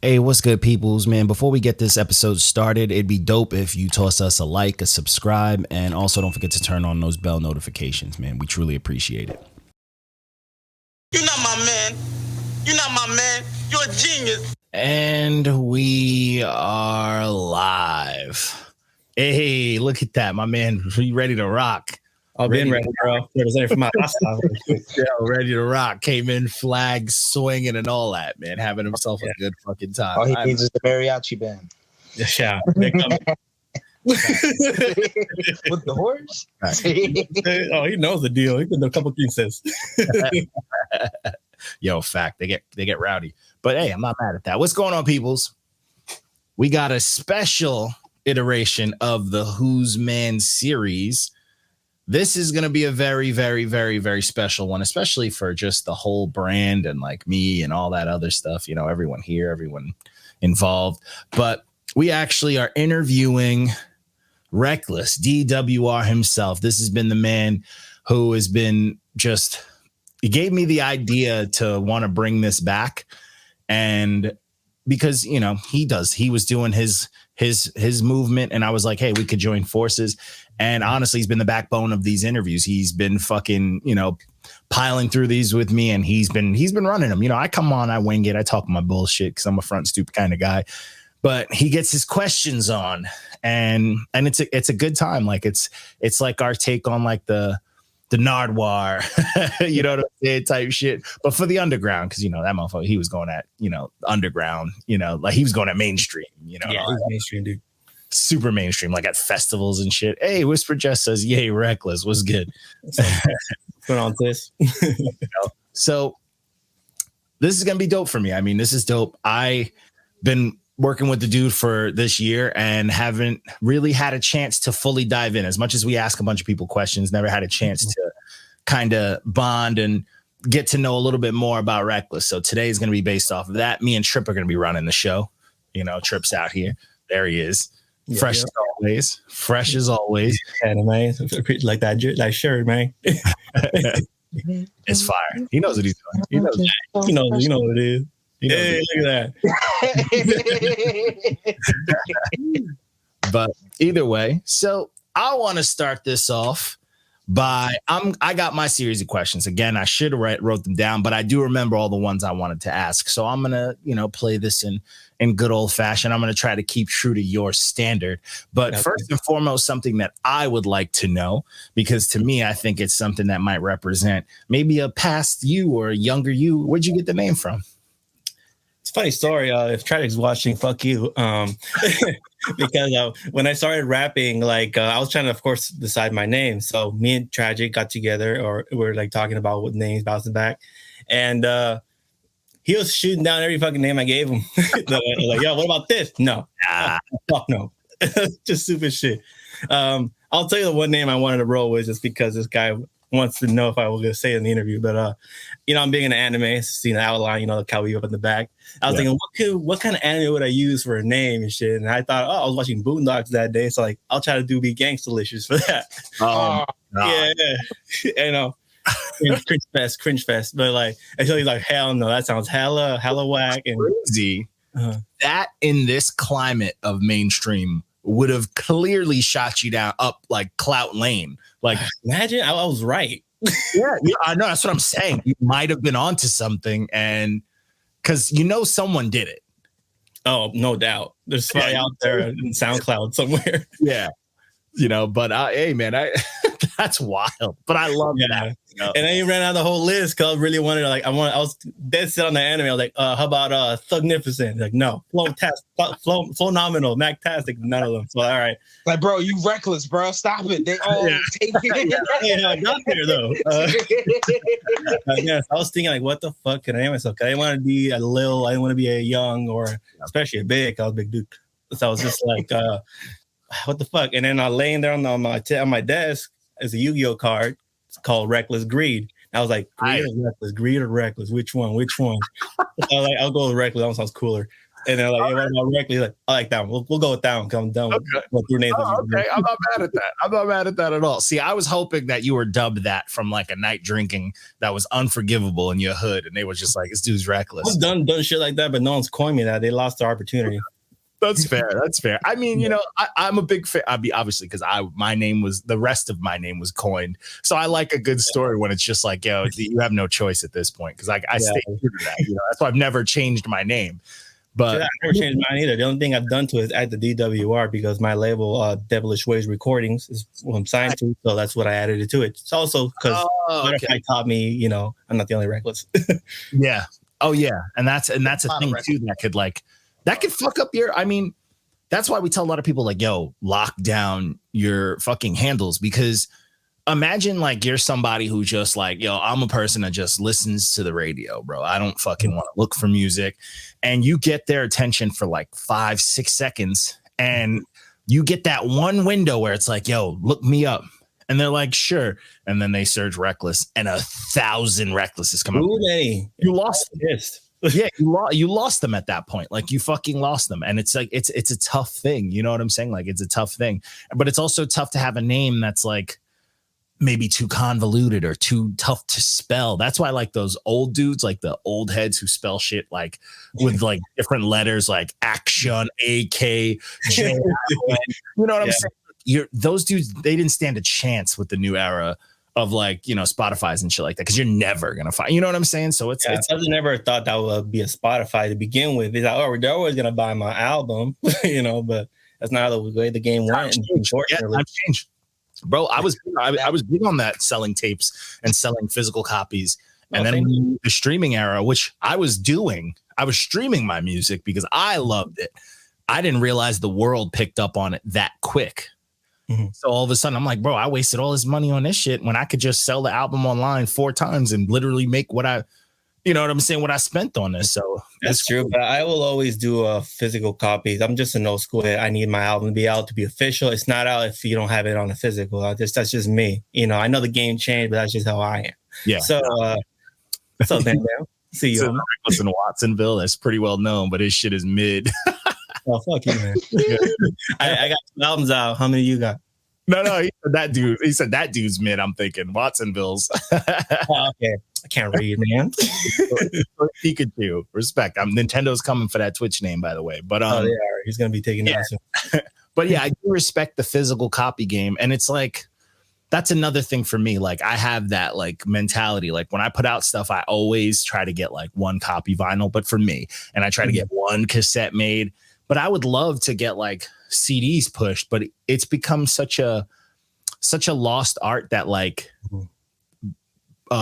Hey, what's good, peoples, man? Before we get this episode started, it'd be dope if you toss us a like, a subscribe, and also don't forget to turn on those bell notifications, man. We truly appreciate it. You're not my man. You're not my man. You're a genius. And we are live. Hey, look at that, my man. You ready to rock? I've been ready, bro. Representing for my hostile. Yeah, ready to rock. Came in, flags swinging and all that, man. Having himself a good fucking time. All he needs is the mariachi band. Yeah, they coming. With the horse? Oh, he knows the deal. He did a couple pieces. Yo, fact. They get rowdy. But hey, I'm not mad at that. What's going on, peoples? We got a special iteration of the Who's Man series. This is going to be a very, very, very, very special one, especially for just the whole brand and like me and all that other stuff. You know, everyone here, everyone involved. But we actually are interviewing RecklessDWR himself. This has been the man who has been just, he gave me the idea to want to bring this back. And because, you know, he was doing his movement, and I was like, hey, we could join forces. And honestly, he's been the backbone of these interviews. He's been fucking, you know, piling through these with me, and he's been running them. You know, I come on, I wing it, I talk my bullshit because I'm a front stupid kind of guy. But he gets his questions on, and it's a good time. Like it's like our take on like the Nardwar, you know what I'm saying, type shit. But for the underground, because you know that motherfucker, he was going at, you know, underground, you know, like he was going at mainstream, you know. Yeah, he's mainstream, dude. Super mainstream, like at festivals and shit. Hey, Whisper Jess says, yay, Reckless. What's good? Put on this. You know? So this is gonna be dope for me. I mean, this is dope. I been working with the dude for this year and haven't really had a chance to fully dive in. As much as we ask a bunch of people questions, never had a chance to kind of bond and get to know a little bit more about Reckless. So today is going to be based off of that. Me and Trip are going to be running the show. You know, Trip's out here. There he is. Yeah, fresh as always. Fresh as always. Yeah, man. Like that shirt, man. It's fire. He knows what he's doing. He knows. You know what it is. Hey, look at that. But either way, so I want to start this off by I got my series of questions. Again, I should have wrote them down, but I do remember all the ones I wanted to ask. So I'm gonna, you know, play this in good old fashion. I'm gonna try to keep true to your standard. But first and foremost, something that I would like to know, because to me, I think it's something that might represent maybe a past you or a younger you. Where'd you get the name from? It's a funny story. If Tragic's watching, fuck you. Because when I started rapping, like I was trying to, of course, decide my name. So me and Tragic got together, or we were like talking about what names bouncing back, and he was shooting down every fucking name I gave him. Like, yo, what about this? No, fuck no, just stupid shit. I'll tell you the one name I wanted to roll with, just because this guy wants to know if I was going to say it in the interview. But, you know, I'm big into anime, seeing the outline, you know, the cowboy up in the back. I was thinking, what kind of anime would I use for a name and shit? And I thought, I was watching Boondocks that day. So, like, I'll try to be Gangstalicious for that. Yeah. You know, cringe fest. But, like, until he's like, hell no, that sounds hella whack. And crazy. That in this climate of mainstream would have clearly shot you down up like Clout Lane. Like, imagine I was right. Yeah, I know. That's what I'm saying. You might have been onto something, and because you know someone did it. Oh, no doubt. There's somebody out there in SoundCloud somewhere. Yeah, you know. But hey, man, that's wild. But I love that. You know? And then he ran out the whole list because I really wanted to, like, I was dead set on the anime. I was like, how about Thugnificent? Like, no, Phenomenal, Mactastic, none of them. So, all right. Like, bro, you reckless, bro. Stop it. They all take it. Yeah, I got there though. Yes, I was thinking, like, what the fuck can I name myself? I didn't want to be a little, I didn't want to be a young or especially a big. I was a big dude. So I was just like, what the fuck? And then I laying there on my desk is a Yu-Gi-Oh card. It's called Reckless Greed. I was like, Greed or Reckless? Greed or Reckless? Which one? I was like, I'll go with Reckless. That one sounds cooler. And they're like, hey, what about Reckless? Like, I like that one. We'll go with that one. Come down with your names. Okay, I'm not mad at that. I'm not mad at that at all. See, I was hoping that you were dubbed that from like a night drinking that was unforgivable in your hood, and they were just like, "This dude's reckless." I've done shit like that, but no one's coined me that. They lost the opportunity. That's fair. That's fair. I mean, you know, I'm a big fan. I mean, obviously, because the rest of my name was coined. So I like a good story when it's just like, yo, you have no choice at this point. Because I stay true to that. You know, that's why I've never changed my name. But I've never changed mine either. The only thing I've done to it is add the DWR because my label, Devilish Ways Recordings, is what I'm signed to. So that's what I added it to it. It's also because Spotify taught me, you know, I'm not the only Reckless. Yeah. Oh yeah. And that's a thing too that could fuck up your, I mean, that's why we tell a lot of people like, yo, lock down your fucking handles, because imagine like you're somebody who just like, yo, I'm a person that just listens to the radio, bro. I don't fucking want to look for music. And you get their attention for like 5-6 seconds. And you get that one window where it's like, yo, look me up. And they're like, sure. And then they search Reckless and 1,000 Recklesses come up. You lost it. Yeah, you lost them at that point. Like you fucking lost them. And it's like it's a tough thing. You know what I'm saying? Like it's a tough thing. But it's also tough to have a name that's like maybe too convoluted or too tough to spell. That's why like those old dudes, like the old heads who spell shit like with like different letters like action, AK, J. You know what I'm saying? Those dudes, they didn't stand a chance with the new era of like, you know, Spotify's and shit like that, because you're never gonna find, you know what I'm saying? So it's I never thought that would be a Spotify to begin with. It's like, oh, they're always gonna buy my album, you know, but that's not the way the game went. I've changed. Bro, I was big on that, selling tapes and selling physical copies. And then the streaming era, which I was streaming my music because I loved it. I didn't realize the world picked up on it that quick. Mm-hmm. So all of a sudden I'm like, bro, I wasted all this money on this shit when I could just sell the album online 4 times and literally make what I spent on this. So that's true. But I will always do physical copies. I'm just an old school. I need my album to be out to be official. It's not out if you don't have it on a physical. That's just me. You know, I know the game changed, but that's just how I am. Yeah. So then see you. So Reckless in Watsonville. That's pretty well known, but his shit is mid. Oh, fuck you, man. I got 2 albums out. How many you got? No, he said that dude's mid. I'm thinking Watsonville's. Oh, okay. I can't read, man. Pikachu. Respect. Nintendo's coming for that Twitch name, by the way. But they are. He's gonna be taking that soon. But yeah, I do respect the physical copy game. And it's like, that's another thing for me. Like I have that like mentality. Like when I put out stuff, I always try to get like 1 copy vinyl, but for me, and I try to get 1 cassette made. But I would love to get like CDs pushed, but it's become such a lost art that like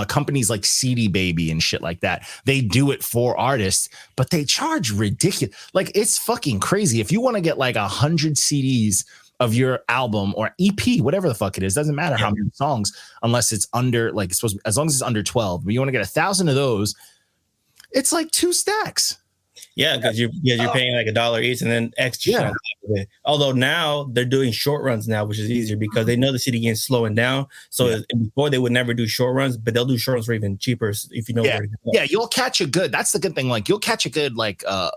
companies like CD Baby and shit like that, they do it for artists, but they charge ridiculous. Like it's fucking crazy. If you want to get like 100 CDs of your album or EP, whatever the fuck it is, doesn't matter how many songs, unless it's under like it's supposed to, as long as it's under 12. But you want to get 1,000 of those, it's like 2 stacks. Yeah, because you're paying like $1 each and then extra on top of it. Although now they're doing short runs now, which is easier because they know the CD game's slowing down. So before they would never do short runs, but they'll do short runs for even cheaper if you know where to go. Yeah, you'll catch a good. That's the good thing. Like you'll catch a good like a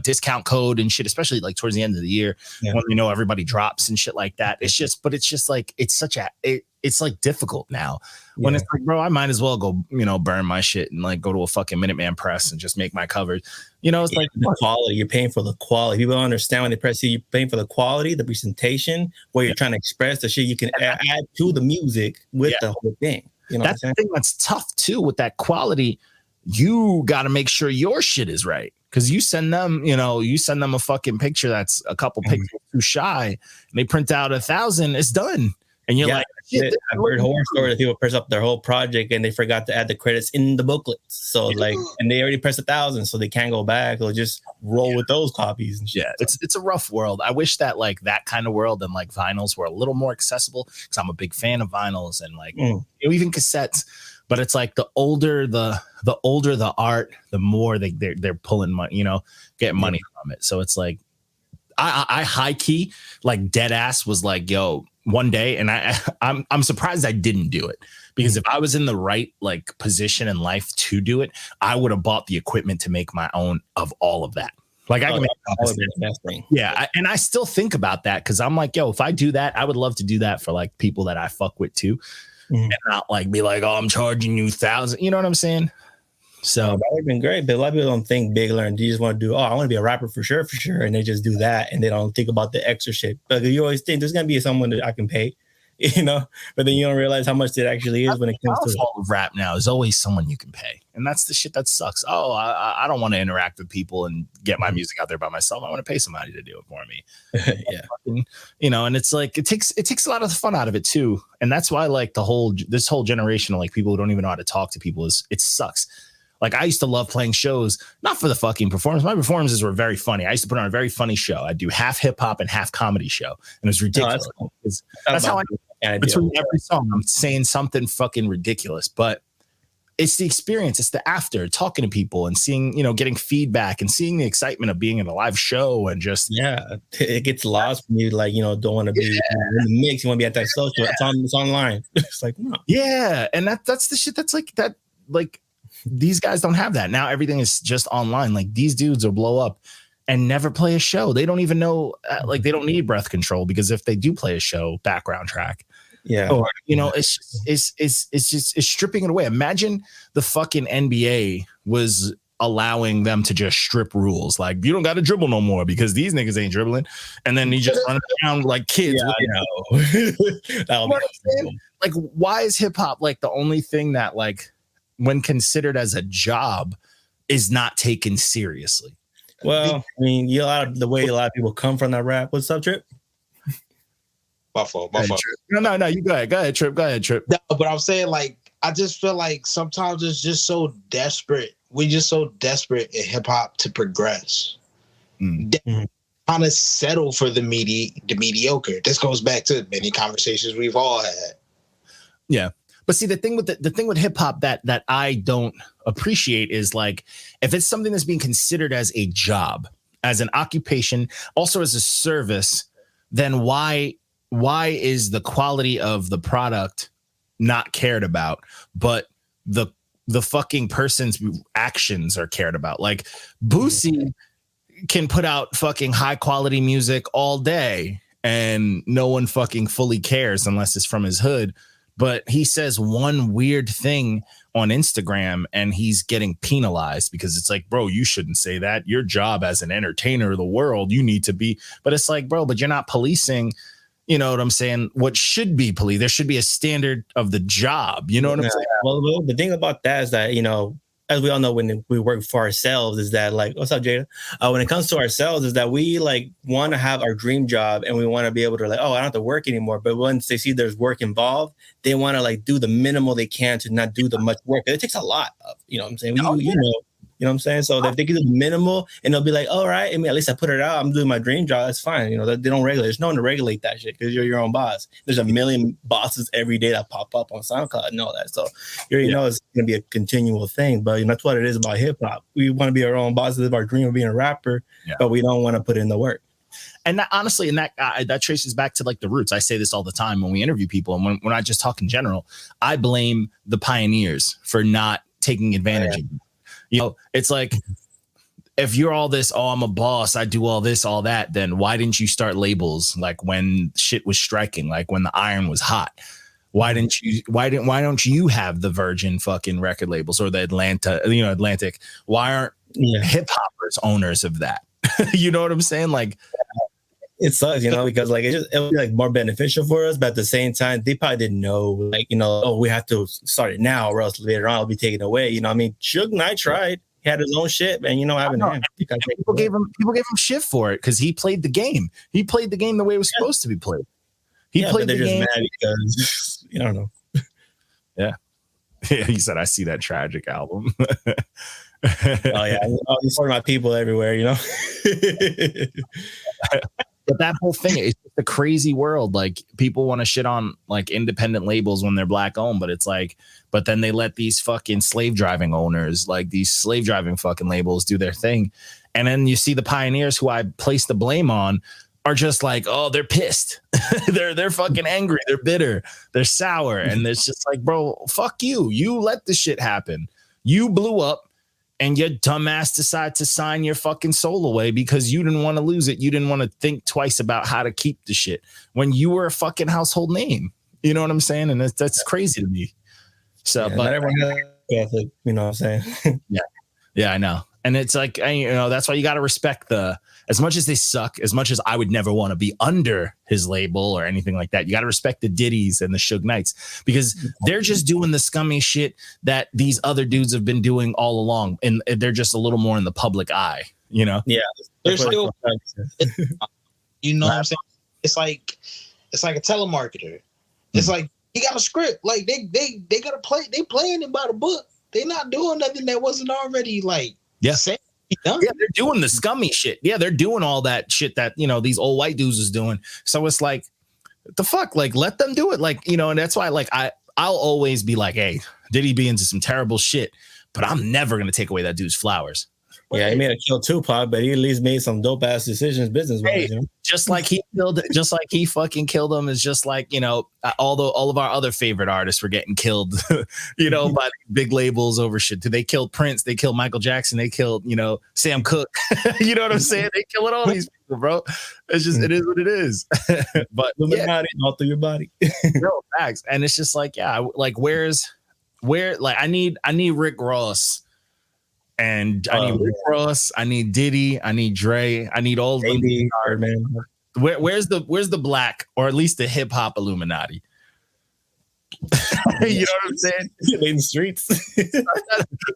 discount code and shit, especially like towards the end of the year when you know everybody drops and shit like that. It's just like it's like difficult now when it's like, bro, I might as well go, burn my shit and like go to a fucking Minuteman press and just make my covers. It's like the quality. You're paying for the quality. People don't understand when they press it. You're paying for the quality, the presentation, where you're trying to express the shit you can add to the music with the whole thing. You know, that's the thing that's tough too with that quality. You got to make sure your shit is right. Because you send them a fucking picture that's a couple pixels too shy, and they print out 1,000. It's done. And you're like, I've heard horror stories that people press up their whole project and they forgot to add the credits in the booklets. So and they already pressed 1,000, so they can't go back or just roll with those copies and shit. Yeah, it's a rough world. I wish that like that kind of world and like vinyls were a little more accessible, because I'm a big fan of vinyls and like even cassettes. But it's like the older the art, the more they're pulling money, getting money from it. So it's like I high key like dead ass was like, yo, one day, and I'm surprised I didn't do it, because if I was in the right like position in life to do it, I would have bought the equipment to make my own of all of that. Like I can make that would be the best thing. Yeah, and I still think about that because I'm like, yo, if I do that, I would love to do that for like people that I fuck with too, and not like be like, oh, I'm charging you $1,000. You know what I'm saying? So that would have been great, but a lot of people don't think big, learn. You just want to do, I want to be a rapper for sure, and they just do that, and they don't think about the extra shit. But you always think there's gonna be someone that I can pay, but then you don't realize how much it actually is when it comes to all of rap now. There's always someone you can pay, and that's the shit that sucks. Oh, I don't want to interact with people and get my music out there by myself. I want to pay somebody to do it for me. Yeah, and it's like it takes a lot of the fun out of it too, and that's why like this whole generation of like people who don't even know how to talk to people it sucks. Like I used to love playing shows, not for the fucking performance. My performances were very funny. I used to put on a very funny show. I'd do half hip hop and half comedy show, and it was ridiculous. Oh, that's how between every song, I'm saying something fucking ridiculous. But it's the experience. It's the after talking to people and seeing, getting feedback and seeing the excitement of being in a live show and just it gets lost when you like don't want to be in the mix. You want to be at that social. It's online. It's like no. Yeah, and that's the shit. That's like that. Like these guys don't have that now. Everything is just online. Like these dudes will blow up and never play a show. They don't even know. Like they don't need breath control because if they do play a show, background track. Yeah. Or, it's stripping it away. Imagine the fucking NBA was allowing them to just strip rules. Like you don't got to dribble no more because these niggas ain't dribbling. And then you just run around like kids. Yeah, like, why is hip hop like the only thing that like when considered as a job is not taken seriously? Well, I mean, the way a lot of people come from that rap. What's up, Trip? My fault. No, you go ahead. Go ahead, Trip. No, but I'm saying like I just feel like sometimes it's just so desperate. We just so desperate in hip hop to progress. Kind of settle for the mediocre. This goes back to many conversations we've all had. Yeah. But see, the thing with hip hop that I don't appreciate is like if it's something that's being considered as a job, as an occupation, also as a service, then why is the quality of the product not cared about, but the fucking person's actions are cared about? Like Boosie can put out fucking high quality music all day and no one fucking fully cares unless it's from his hood. But he says one weird thing on Instagram and he's getting penalized because it's like, bro, you shouldn't say that. Your job as an entertainer of the world, you need to be. But it's like, bro, but you're not policing. You know what I'm saying? What should be policed? There should be a standard of the job. You know what I'm saying? Well, the thing about that is that, as we all know, when we work for ourselves is that like, what's up, Jada? When it comes to ourselves is that we like want to have our dream job and we want to be able to like, oh, I don't have to work anymore. But once they see there's work involved, they want to like do the minimal they can to not do the much work. It takes a lot of, you know what I'm saying? You know what I'm saying? So if they can do the minimal and they'll be like, all right, I mean, at least I put it out. I'm doing my dream job. That's fine. They don't regulate. There's no one to regulate that shit because you're your own boss. There's a million bosses every day that pop up on SoundCloud and all that. So you already know it's going to be a continual thing. But that's what it is about hip hop. We want to be our own bosses of our dream of being a rapper, but we don't want to put in the work. And that, honestly, and that traces back to like the roots. I say this all the time when we interview people, and when I just talk in general, I blame the pioneers for not taking advantage of it. It's like, if you're all this, oh, I'm a boss, I do all this, all that, then why didn't you start labels like when shit was striking, like when the iron was hot? Why don't you have the Virgin fucking record labels or the Atlantic? Why aren't hip hoppers owners of that? You know what I'm saying? Like, it sucks, because like it would be like more beneficial for us, but at the same time, they probably didn't know, like, oh, we have to start it now, or else later on it'll be taken away. I mean, Suge Knight tried. He had his own shit, man. People gave him shit for it because he played the game. He played the game the way it was supposed to be played. He played the game. Mad because I don't know. Yeah, he said, "I see that tragic album." Oh yeah, these are my people everywhere, But that whole thing is a crazy world. Like, people want to shit on like independent labels when they're black owned, but it's like, but then they let these fucking slave driving owners, like these slave driving fucking labels, do their thing. And then you see the pioneers who I place the blame on are just like, oh, they're pissed. they're fucking angry. They're bitter. They're sour. And it's just like, bro, fuck you. You let the shit happen. You blew up. and your dumbass decide to sign your fucking soul away because you didn't want to lose it. You didn't want to think twice about how to keep the shit when you were a fucking household name. You know what I'm saying? And that's crazy to me. So, Yeah, but not everyone has Catholic, you know what I'm saying? yeah, I know. And it's like, that's why you got to respect as much as they suck, as much as I would never want to be under his label or anything like that. You got to respect the Diddies and the Suge Knights because they're just doing the scummy shit that these other dudes have been doing all along. And they're just a little more in the public eye, you know? Yeah. They're still, you know what I'm saying? It's like a telemarketer. It's like, he got a script. Like they got to play. They playing it by the book. They not doing nothing that wasn't already like, said. Yeah, they're doing the scummy shit. Yeah, they're doing all that shit that, these old white dudes is doing. So it's like, the fuck, like, let them do it. Like, and that's why, like, I'll always be like, hey, Diddy be into some terrible shit, but I'm never going to take away that dude's flowers. Yeah, he made a kill Tupac, but he at least made some dope ass decisions business-wise. Hey, just like he fucking killed him is just like, all of our other favorite artists were getting killed, by big labels over shit. They killed Prince, they killed Michael Jackson, they killed, Sam Cooke. You know what I'm saying? They killing all these people, bro. It's just, it is what it is. But all through your body. No facts. And it's just like, yeah, like I need Rick Ross. And I need Rick Ross, I need Diddy, I need Dre, I need all of them. Man. Where's the black or at least the hip hop Illuminati? You know what I'm saying? In the streets.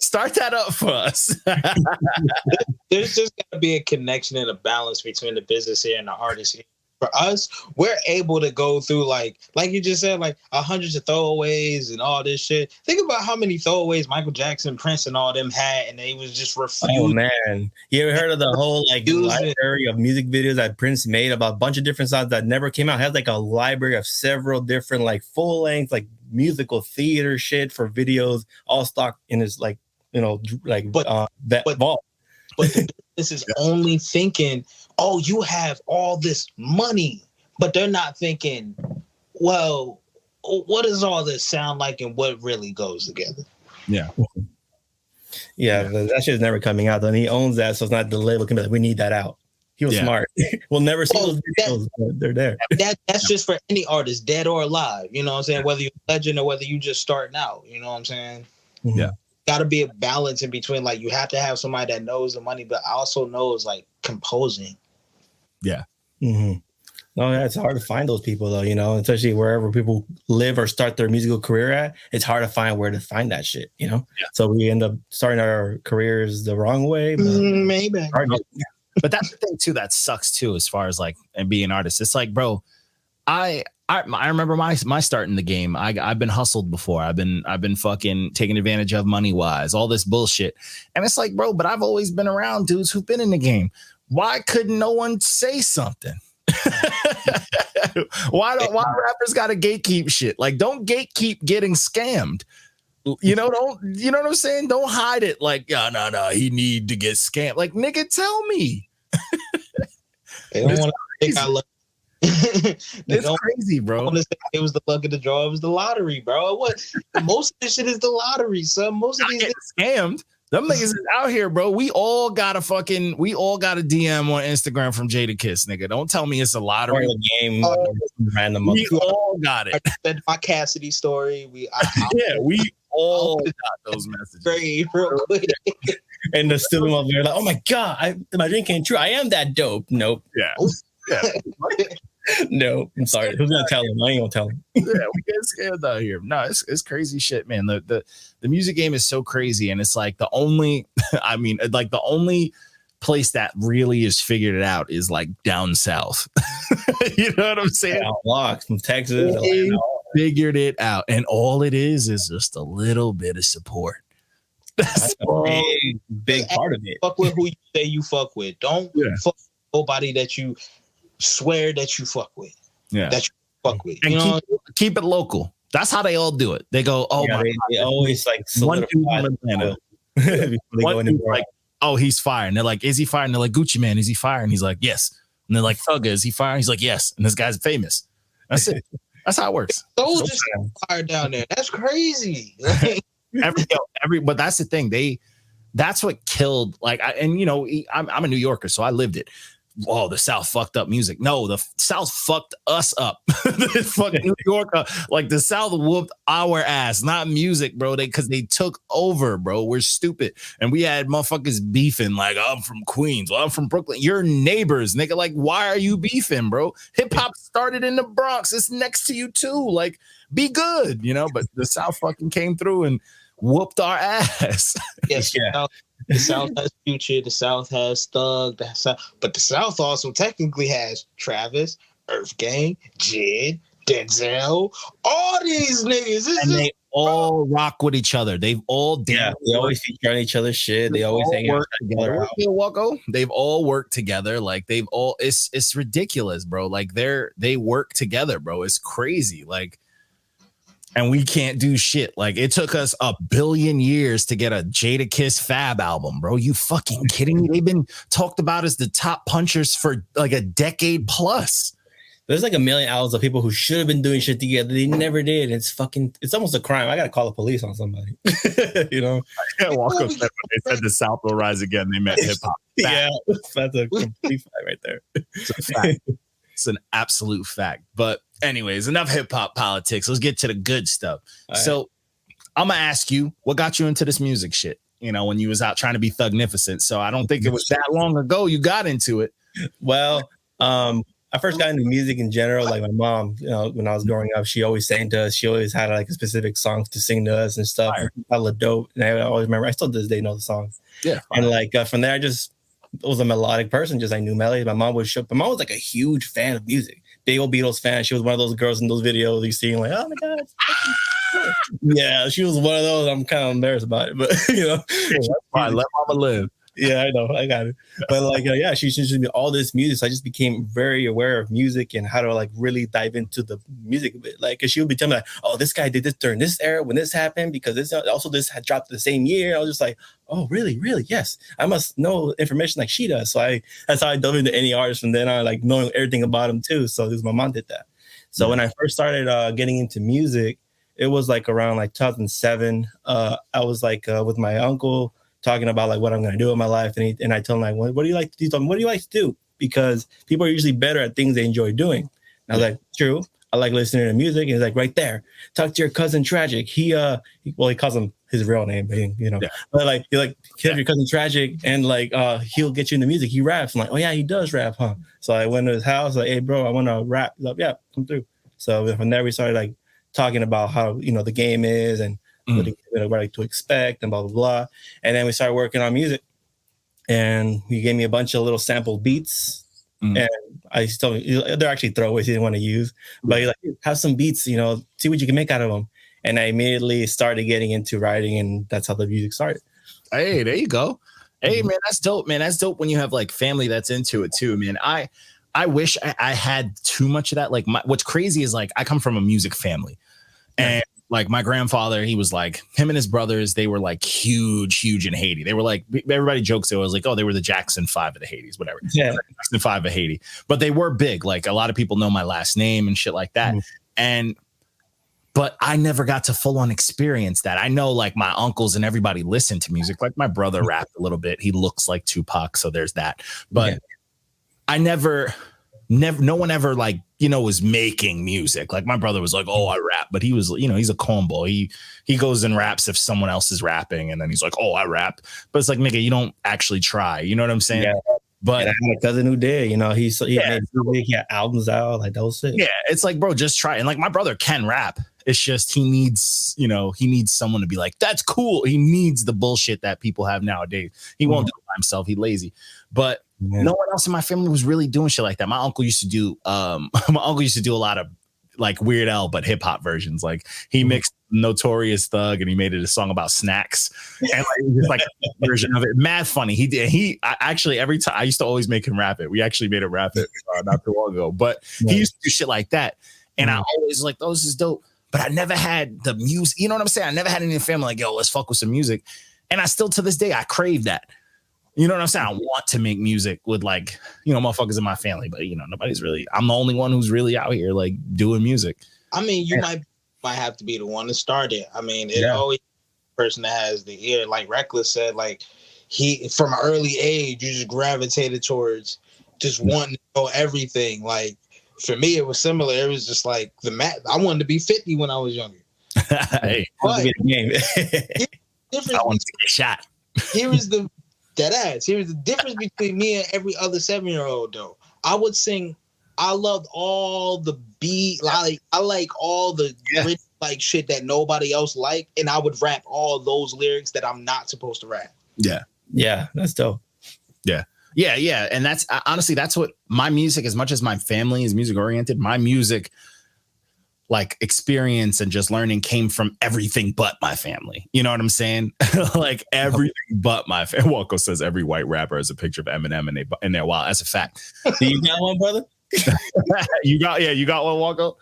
Start that up for us. There's just got to be a connection and a balance between the business here and the artist here. For us, we're able to go through like you just said, like hundreds of throwaways and all this shit. Think about how many throwaways Michael Jackson, Prince, and all them had, and they was just refused. Oh man, you ever heard of the whole library of music videos that Prince made about a bunch of different songs that never came out? It has like a library of several different like full length like musical theater shit for videos, all stocked in his that vault. But the business is only thinking, oh, you have all this money, but they're not thinking, well, what does all this sound like and what really goes together? Yeah. Yeah, that shit's never coming out. Then he owns that, so it's not the label can be like, we need that out. He was smart. We'll never see those videos, but they're there. That's just for any artist, dead or alive. You know what I'm saying? Whether you're a legend or whether you just starting out. You know what I'm saying? Yeah. Got to be a balance in between. Like, you have to have somebody that knows the money, but also knows like composing. Yeah. Mm-hmm. No, it's hard to find those people though, especially wherever people live or start their musical career at. It's hard to find where to find that shit, Yeah. So we end up starting our careers the wrong way. But maybe. But that's the thing too that sucks too, as far as like and being an artist. It's like, bro, I remember my start in the game. I've been hustled before. I've been fucking taken advantage of money wise, all this bullshit. And it's like, bro, but I've always been around dudes who've been in the game. Why couldn't no one say something? Why rappers got to gatekeep shit? Like, don't gatekeep getting scammed. Don't, you know what I'm saying? Don't hide it. Like, no, he need to get scammed. Like, nigga, tell me. They don't want to think I love. It's crazy, bro. It was the luck of the draw. It was the lottery, bro. Most of this shit is the lottery, son. Most of these scammed. Them niggas is out here, bro. We all got a DM on Instagram from Jadakiss, nigga. Don't tell me it's a lottery. Or the game, random. We all got it. I said my Cassidy story. We all got those messages. Great, real quick. And they're still up there like, oh my god, my dream came true. I am that dope. Nope. Yeah. No, I'm sorry. Who's gonna tell him? I ain't gonna tell him. Yeah, we get scared out here. No, it's crazy shit, man. The music game is so crazy, and it's like the only place that really has figured it out is like down south. You know what I'm saying? Locks from Texas. Figured it out, and all it is just a little bit of support. That's a big part of it. Fuck with who you say you fuck with. Don't fuck with nobody that you swear that you fuck with. Yeah. That you fuck with. And keep it local. That's how they all do it. They go, oh my God. They always like solidify Atlanta. Like, oh, he's fired. And they're like, is he fired? And they're like, Gucci Man, is he fired? And he's like, yes. And they're like, Thugger, is he fired? He's like, yes. And this guy's famous. That's it. That's how it works. Those just fired down there. That's crazy. But that's the thing. that's what killed. Like, and you know, I'm a New Yorker, so I lived it. Oh, the South fucked up music. No, the South fucked us up. Fuck New York. Like the South whooped our ass, not music, bro. Because they took over, bro. We're stupid. And we had motherfuckers beefing like, I'm from Queens. Well, I'm from Brooklyn. You're neighbors, nigga. Like, why are you beefing, bro? Hip hop started in the Bronx. It's next to you too. Like, be good, you know? But the South fucking came through and whooped our ass. Yes, yeah. The South has Future, the South has Thug, but the South also technically has Travis, Earth Gang, Jid, Denzel, all these niggas. And they all rock with each other. They've all they always feature on each other's shit. They always hang out together. They've all worked together. Like they've all it's ridiculous, bro. Like they work together, bro. It's crazy. Like, and we can't do shit. Like it took us 1 billion years to get a Jadakiss Fab album, bro. You fucking kidding me? They've been talked about as the top punchers for like a decade plus. There's like 1 million albums of people who should have been doing shit together. They never did. It's almost a crime. I gotta call the police on somebody. You know? I can't walk up there when they said the South will rise again. They meant hip hop. Yeah, that's a complete fact right there. It's a fact. It's an absolute fact. But anyways, enough hip hop politics. Let's get to the good stuff. All so right. I'm gonna ask you, what got you into this music shit? You know, when you was out trying to be thugnificent. So I don't think it was that long ago you got into it. Well, I first got into music in general. Like my mom, you know, when I was growing up, she always sang to us. She always had like a specific songs to sing to us and stuff. I love dope, and I always remember. I still to this day know the songs. Yeah, and like from there, I just was a melodic person. Just I knew melodies. My mom was like a huge fan of music. Big old Beatles fan. She was one of those girls in those videos you see like, oh my god. Yeah, she was one of those. I'm kind of embarrassed about it, but you know, let mama live. Yeah, I know, I got it. But like, yeah, she showed me all this music, so I just became very aware of music and how to like really dive into the music a bit. Like, cause she would be telling me like, oh, this guy did this during this era when this happened because this had dropped the same year. I was just like, oh, really, yes, I must know information like she does. So that's how I dove into any artist from then on, like knowing everything about him too. So because my mom did that. So when I first started getting into music, it was like around like 2007. I was like with my uncle, talking about like what I'm going to do in my life. And I tell him like, what do you like to do? He told me, what do you like to do? Because people are usually better at things they enjoy doing. And I was like, true. I like listening to music. And he's like, right there, talk to your cousin Tragic. He calls him his real name, but you know, but like, he your cousin Tragic and like, he'll get you into music. He raps. I'm like, oh yeah, he does rap, huh? So I went to his house, like, hey bro, I want to rap. He's like, yeah, come through. So from there we started like talking about how, you know, the game is and what to expect and blah blah blah, and then we started working on music, and he gave me a bunch of little sample beats, and I still they're actually throwaways he didn't want to use, but he like have some beats, you know, see what you can make out of them, and I immediately started getting into writing, and that's how the music started. Hey, there you go. Hey man, that's dope, man. That's dope when you have like family that's into it too, man. I wish I had too much of that. Like what's crazy is like I come from a music family, and like my grandfather, he was like him and his brothers. They were like huge in Haiti. They were like, everybody jokes. It was like, oh, they were the Jackson 5 of the Haitis, whatever. Yeah, Jackson 5 of Haiti. But they were big. Like a lot of people know my last name and shit like that. But I never got to full on experience that. I know like my uncles and everybody listened to music. Like my brother rapped a little bit. He looks like Tupac, so there's that. But I never, no one ever like, you know, was making music. Like my brother was like, oh, I rap, but he was, you know, he's a cornball. He goes and raps if someone else is rapping, and then he's like, oh, I rap. But it's like, nigga, you don't actually try. You know what I'm saying? Yeah. But I had a cousin who did, you know, he made music, he had albums out, like those shit. Yeah, it's like, bro, just try. And like my brother can rap. It's just he needs someone to be like, that's cool. He needs the bullshit that people have nowadays. He won't do it by himself. He's lazy. But no one else in my family was really doing shit like that. My uncle used to do a lot of like Weird Al, but hip hop versions. Like he mixed Notorious Thug and he made it a song about snacks, and like just like a version of it. Mad funny. I actually every time I used to always make him rap it. We actually made him rap it not too long ago, but he used to do shit like that, and I always like, oh, this is dope. But I never had the music. You know what I'm saying? I never had any family like, yo, let's fuck with some music, and I still to this day I crave that. You know what I'm saying? I want to make music with like, you know, motherfuckers in my family, but you know, nobody's really, I'm the only one who's really out here like doing music. I mean, you might have to be the one to start it. I mean, it always the person that has the ear, like Reckless said, like he from an early age, you just gravitated towards just wanting to know everything. Like for me, it was similar. It was just like I wanted to be 50 when I was younger. Hey, but I want to get a shot. Here is the difference between me and every other 7-year-old though. I would sing. I loved all the beat. Like I like all the gritty, like shit that nobody else liked, and I would rap all those lyrics that I'm not supposed to rap. Yeah, that's dope. Yeah. And that's honestly, that's what my music, as much as my family is music oriented, my music like experience and just learning came from everything but my family. You know what I'm saying? Like everything but my family. Walko says every white rapper has a picture of Eminem in their wallet. That's a fact. Do you got one, brother? You got one, Walko.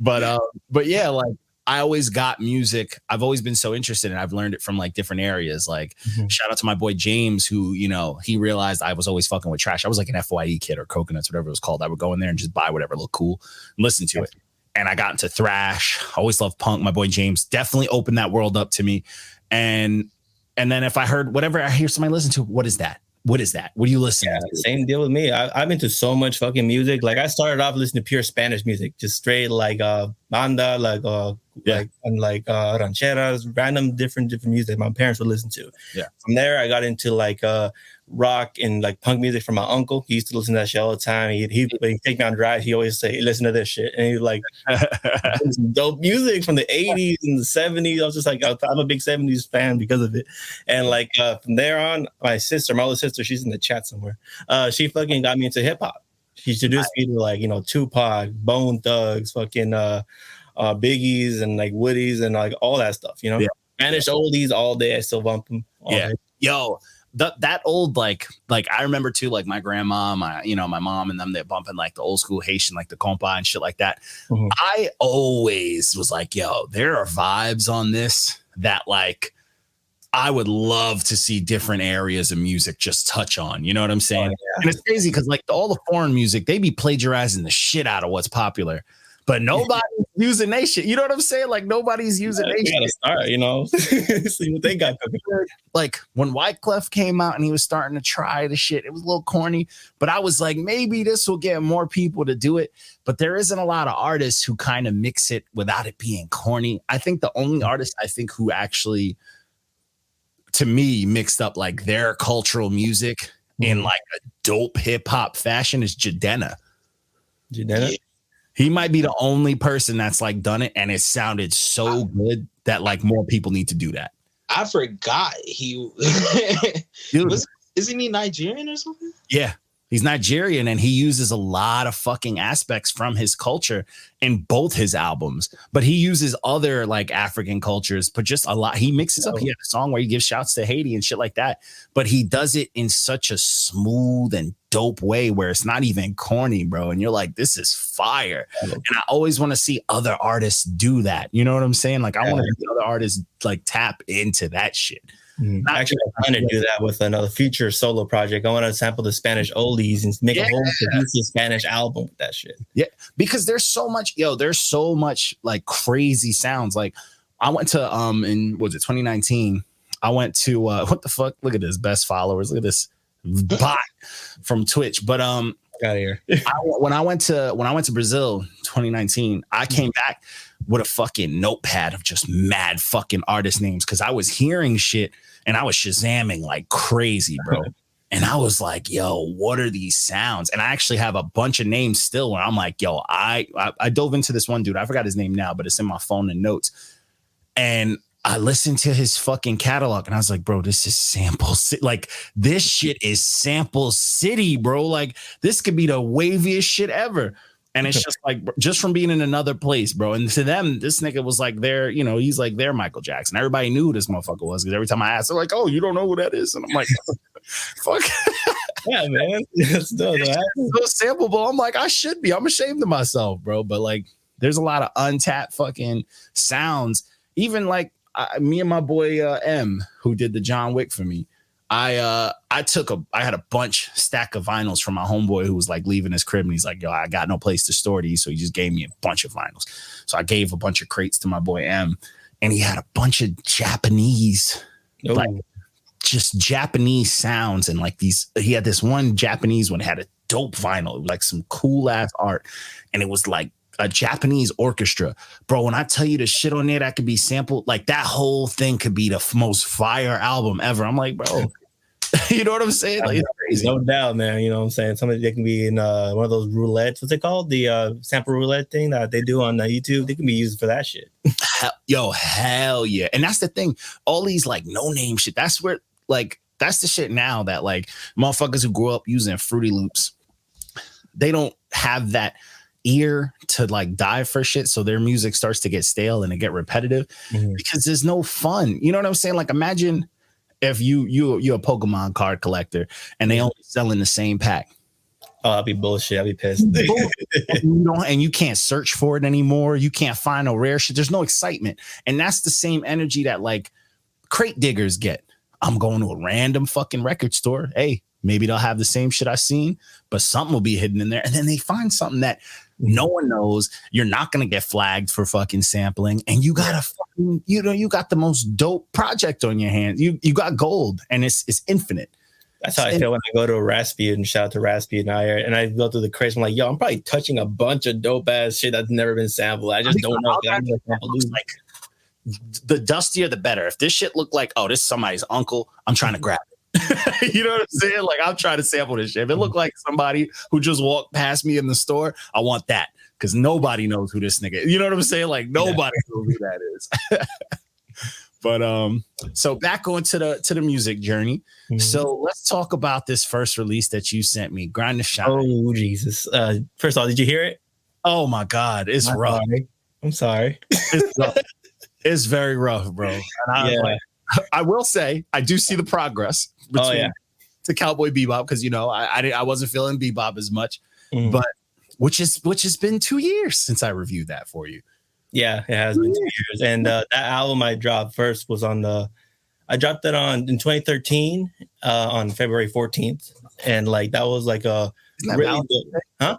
But yeah, like I always got music. I've always been so interested and I've learned it from like different areas. Like shout out to my boy James, who, you know, he realized I was always fucking with trash. I was like an FYE kid or Coconuts, whatever it was called. I would go in there and just buy whatever looked cool and listen to it. And I got into thrash. I always loved punk. My boy James definitely opened that world up to me. And then if I heard whatever I hear somebody listen to, what is that? What is that? What do you listen to? Same deal with me. I'm into so much fucking music. Like I started off listening to pure Spanish music, just straight like banda, like rancheras, random different music my parents would listen to. Yeah. From there, I got into like rock and like punk music from my uncle. He used to listen to that shit all the time. He'd take me on drive. He always say, hey, listen to this shit. And he's like, dope music from the 80s and the 70s. I was just like, I'm a big 70s fan because of it. And like from there on, my older sister, she's in the chat somewhere. She fucking got me into hip hop. She introduced me to like, you know, Tupac, Bone Thugs, fucking Biggies and like Woodies and like all that stuff, you know? Yeah. Spanish oldies all day. I still bump them all day. Yo, that old like I remember too, like my grandma, my mom and them, they're bumping like the old school Haitian, like the compa and shit like that. I always was like, yo, there are vibes on this that like I would love to see different areas of music just touch on. You know what I'm saying? And it's crazy because like all the foreign music, they be plagiarizing the shit out of what's popular. But nobody's using they shit. You know what I'm saying? Like nobody's using they shit. Gotta start, you know, see what they got cooking. Like when Wyclef came out and he was starting to try the shit, it was a little corny. But I was like, maybe this will get more people to do it. But there isn't a lot of artists who kind of mix it without it being corny. I think the only artist who actually, to me, mixed up like their cultural music in like a dope hip hop fashion is Jadena. Yeah. He might be the only person that's like done it, and it sounded so good that like more people need to do that. I forgot he isn't he Nigerian or something? Yeah, he's Nigerian, and he uses a lot of fucking aspects from his culture in both his albums. But he uses other like African cultures, but just a lot. He mixes up. He had a song where he gives shouts to Haiti and shit like that. But he does it in such a smooth and dope way where it's not even corny, bro. And you're like, this is fire. And I always want to see other artists do that. You know what I'm saying? Like I want to see other artists like tap into that shit. Actually, I'm trying to do that with another future solo project. I want to sample the Spanish oldies and make a whole cohesive Spanish album with that shit. Yeah, because there's so much, like crazy sounds. Like I went to in 2019. I went to what the fuck? Look at this, best followers. Look at this bot from Twitch. But out of here. when I went to Brazil 2019, I came back with a fucking notepad of just mad fucking artist names because I was hearing shit and I was Shazamming like crazy, bro. And I was like, yo, what are these sounds? And I actually have a bunch of names still where I'm like, yo, I dove into this one dude. I forgot his name now, but it's in my phone and notes. And I listened to his fucking catalog and I was like, bro, this is Sample City. Like this shit is Sample City, bro. Like this could be the waviest shit ever. And it's just like, just from being in another place, bro. And to them, this nigga was like their, he's like their Michael Jackson. Everybody knew who this motherfucker was because every time I asked, they're like, oh, you don't know who that is? And I'm like, fuck. Yeah, man. It's so sampleable. I'm like, I should be. I'm ashamed of myself, bro. But like, there's a lot of untapped fucking sounds. Even like me and my boy M, who did the John Wick for me. I had a stack of vinyls from my homeboy who was like leaving his crib and he's like, yo, I got no place to store these. So he just gave me a bunch of vinyls. So I gave a bunch of crates to my boy M and he had a bunch of Japanese, like just Japanese sounds and like these. He had this one Japanese one, had a dope vinyl, like some cool ass art, and it was like a Japanese orchestra, bro. When I tell you the shit on there that could be sampled, like that whole thing could be the most fire album ever. I'm like, bro, you know what I'm saying? Like, it's crazy. No doubt, man. You know what I'm saying? Somebody they can be in one of those roulettes. What's it called? The sample roulette thing that they do on YouTube. They can be used for that shit. Hell yeah. And that's the thing. All these like no name shit. That's where like that's the shit now that like motherfuckers who grew up using Fruity Loops, they don't have that ear to like dive for shit, so their music starts to get stale and to get repetitive because there's no fun. You know what I'm saying? Like imagine if you're a Pokemon card collector and they only selling the same pack. Oh, I'll be bullshit. I'll be pissed. And you can't search for it anymore. You can't find no rare shit. There's no excitement. And that's the same energy that like crate diggers get. I'm going to a random fucking record store. Hey, maybe they'll have the same shit I've seen, but something will be hidden in there. And then they find something that no one knows. You're not going to get flagged for fucking sampling. And you got a fucking, you got the most dope project on your hands. You got gold and it's infinite. That's how I feel when I go to a Rasputin. Shout out to Rasputin and I go through the craze. I'm like, yo, I'm probably touching a bunch of dope ass shit that's never been sampled. I just don't know. Like, the dustier, the better. If this shit look like, oh, this is somebody's uncle, I'm trying to grab it. You know what I'm saying? Like, I'm trying to sample this shit. If it look like somebody who just walked past me in the store, I want that because nobody knows who this nigga is. You know what I'm saying? Like, nobody knows who that is. But so back onto the music journey. So let's talk about this first release that you sent me, Grind to Shine. Oh Jesus! First of all, did you hear it? Oh my God, it's rough. I'm sorry. It's rough. It's very rough, bro. And I will say I do see the progress between to Cowboy Bebop because I wasn't feeling Bebop as much, but which has been 2 years since I reviewed that for you. Yeah, it has been 2 years. And that album I dropped first was I dropped it in 2013 on February 14th. And like, that was like a really good, huh?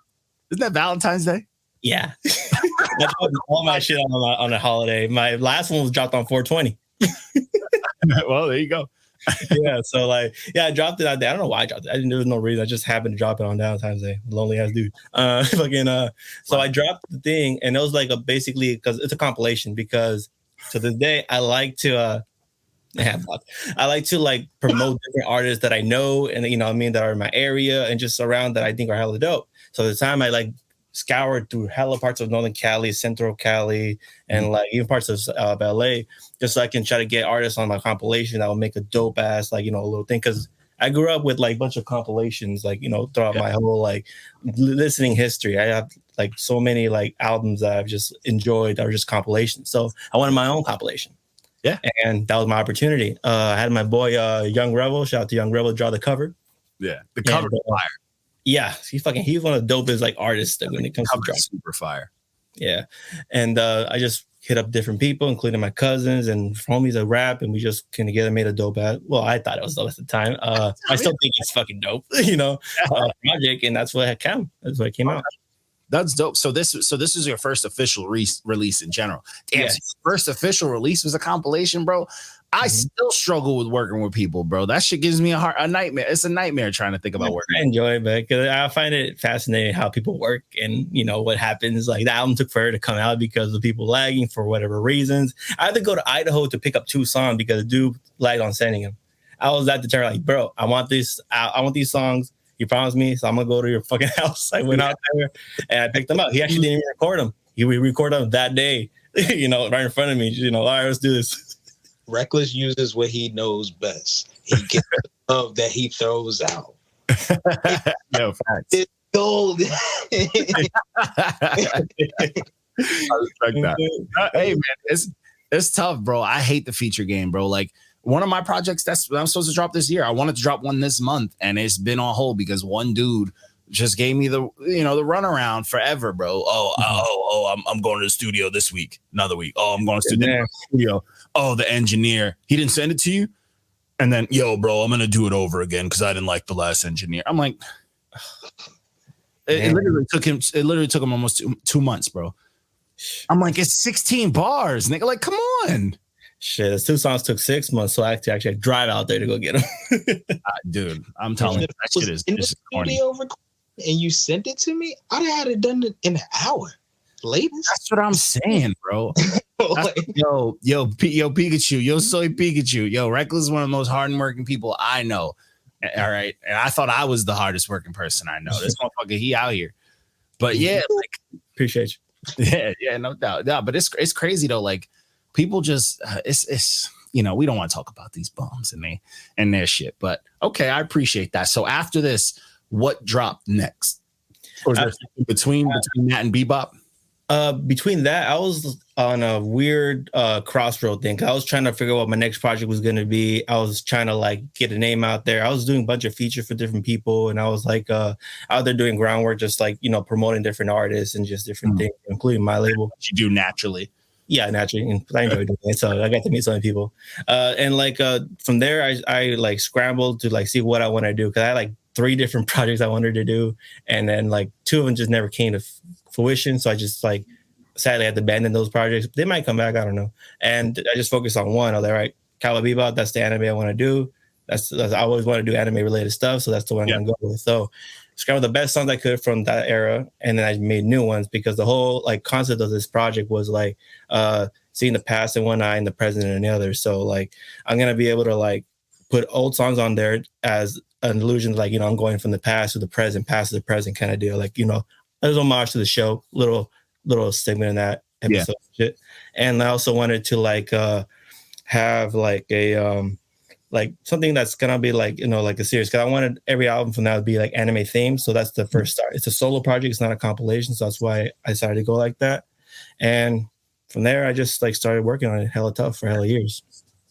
Isn't that Valentine's Day? Yeah. I dropped all my shit on a holiday. My last one was dropped on 420. Well, there you go. Yeah, so like, I dropped it out there. I don't know why I dropped it. There was no reason. I just happened to drop it on Valentine's Day. Lonely ass dude. So I dropped the thing, and it was like basically because it's a compilation. Because to this day, I like to like promote different artists that I know, and that are in my area and just around that I think are hella dope. So the time I like scoured through hella parts of Northern Cali, Central Cali, and like even parts of LA, just so I can try to get artists on my compilation that will make a dope ass a little thing. Because I grew up with like a bunch of compilations, throughout my whole like listening history. I have like so many like albums that I've just enjoyed that are just compilations. So I wanted my own compilation. Yeah, and that was my opportunity. I had my boy Young Rebel. Shout out to Young Rebel. Draw the cover. Yeah, the cover fire. Yeah, he's one of the dopest like artists when it comes to drop. Super fire. Yeah, and I just hit up different people, including my cousins and homies that rap, and we just came together, made a dope ad. Well, I thought it was dope at the time. I still think it's fucking dope, project, and that's what came. That's what came out. That's dope. So this is your first official release in general. Damn, yes. So your first official release was a compilation, bro. I still struggle with working with people, bro. That shit gives me a nightmare. It's a nightmare trying to think about working. I enjoy it, man, because I find it fascinating how people work and, what happens. Like, the album took forever to come out because of people lagging for whatever reasons. I had to go to Idaho to pick up 2 songs because the dude lagged on sending them. I was at the turn like, bro, I want these songs. You promised me, so I'm going to go to your fucking house. I went out there and I picked them up. He actually didn't even record them. He recorded them that day, right in front of me. All right, let's do this. Reckless uses what he knows best. He gets the love that he throws out. No facts. It's gold. I respect that. Hey man, it's tough, bro. I hate the feature game, bro. Like one of my projects that's I'm supposed to drop this year. I wanted to drop one this month, and it's been on hold because one dude just gave me the runaround forever, bro. I'm going to the studio this week, another week. Oh, I'm going to the studio. Oh, the engineer, he didn't send it to you. And then, yo, bro, I'm going to do it over again because I didn't like the last engineer. I'm like, it literally took him almost 2 months, bro. I'm like, it's 16 bars, nigga. Like, come on. Shit, those 2 songs took 6 months, so I had to actually drive out there to go get them. Dude, I'm telling you, that shit is in the just corny. studio recording and you sent it to me. I'd have had it done in an hour, latest. That's what I'm saying, bro. Yo, Pikachu, yo, soy Pikachu, yo, Reckless is one of the most hardworking people I know. All right, and I thought I was the hardest working person I know. This motherfucker, he out here. But yeah, like, Appreciate you. Yeah, no doubt. Yeah, but it's crazy though. Like, people just it's we don't want to talk about these bums and their shit. But okay, I appreciate that. So after this, what dropped next? Or is there something between that and Bebop? Between that, I was on a weird crossroad thing. I was trying to figure out what my next project was going to be. I was trying to like get a name out there. I was doing a bunch of features for different people, and I was like out there doing groundwork, just like promoting different artists and just different things, including my label. What you do naturally. Yeah, naturally. And I enjoy doing it, so I got to meet so many people. And like from there, I like scrambled to like see what I want to do, because I had like 3 different projects I wanted to do, and then like 2 of them just never came to fruition. So I just like sadly had to abandon those projects. They might come back, I don't know. And I just focused on one. I was like, all right, Cowboy Bebop, that's the anime I want to do. That's I always want to do anime related stuff, so that's the one I'm gonna go with. So scrambled the best songs I could from that era, and then I made new ones, because the whole like concept of this project was like seeing the past in one eye and the present in the other. So like I'm gonna be able to like put old songs on there as an illusion, like I'm going from the past to the present, past to the present kind of deal. Like there's homage to the show, little segment in that episode shit. And I also wanted to like have like a like something that's gonna be like like a series, because I wanted every album from that to be like anime themed. So that's the first start. It's a solo project, it's not a compilation, so that's why I decided to go like that. And from there I just like started working on it hella tough for hella years.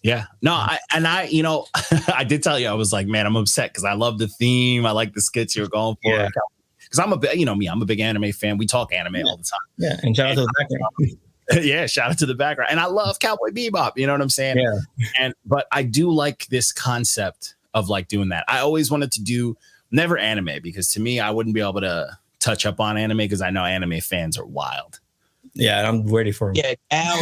Yeah. No, I I did tell you, I was like, man, I'm upset because I love the theme. I like the skits you're going for. Yeah. Because I'm I'm a big anime fan. We talk anime all the time. Yeah. And shout out to the background. Yeah, shout out to the background. And I love Cowboy Bebop. You know what I'm saying? Yeah. But I do like this concept of like doing that. I always wanted to do never anime, because to me, I wouldn't be able to touch up on anime, because I know anime fans are wild. Yeah, and I'm ready for it. Yeah, now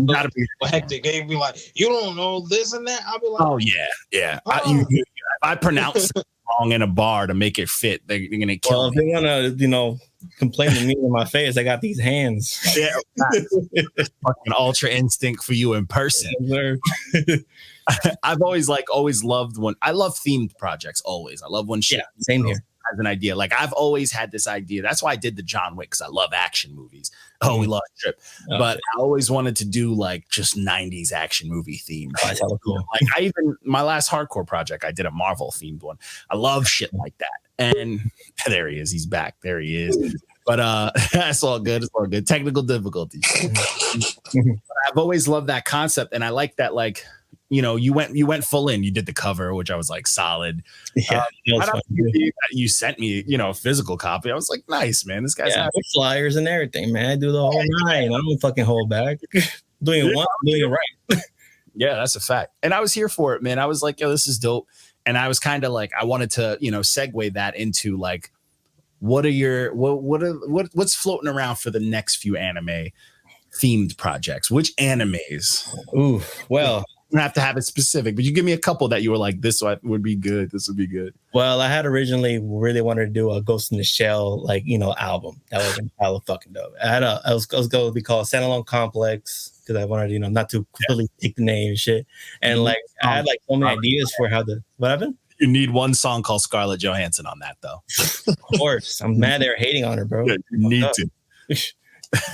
gotta be hectic. They be like, you don't know this and that. I'll be like, oh yeah. If I pronounce it wrong in a bar to make it fit, they're gonna kill me. If they wanna, complain to me in my face, I got these hands. Yeah, fucking Ultra Instinct for you in person. I've always loved when I love themed projects. Always, I love when shit. Yeah, same here. Has an idea. Like I've always had this idea. That's why I did the John Wick, because I love action movies. Oh, we lost Trip. But I always wanted to do like just 90s action movie themed. Oh, that's hella cool. Like my last hardcore project, I did a Marvel themed one. I love shit like that. And there he is. He's back. There he is. But that's all good. It's all good. Technical difficulties. But I've always loved that concept, and I like that. Like, you went full in. You did the cover, which I was like solid. Yeah, you sent me, a physical copy. I was like, nice, man. This guy's with flyers and everything, man. I do the whole nine. I don't fucking hold back. Doing it right. Yeah, that's a fact. And I was here for it, man. I was like, yo, this is dope. And I was kind of like, I wanted to, segue that into like, what's floating around for the next few anime themed projects? Which animes? Ooh, well. You don't have to have it specific, but you give me a couple that you were like, this would be good. This would be good. Well, I had originally really wanted to do a Ghost in the Shell, album. That was hella fucking dope. I was going to be called Standalone Complex, because I wanted, not to completely take the name and shit. And I had so many ideas for how what happened? You need one song called Scarlett Johansson on that, though. Of course. I'm mad they're hating on her, bro. Yeah, you need to.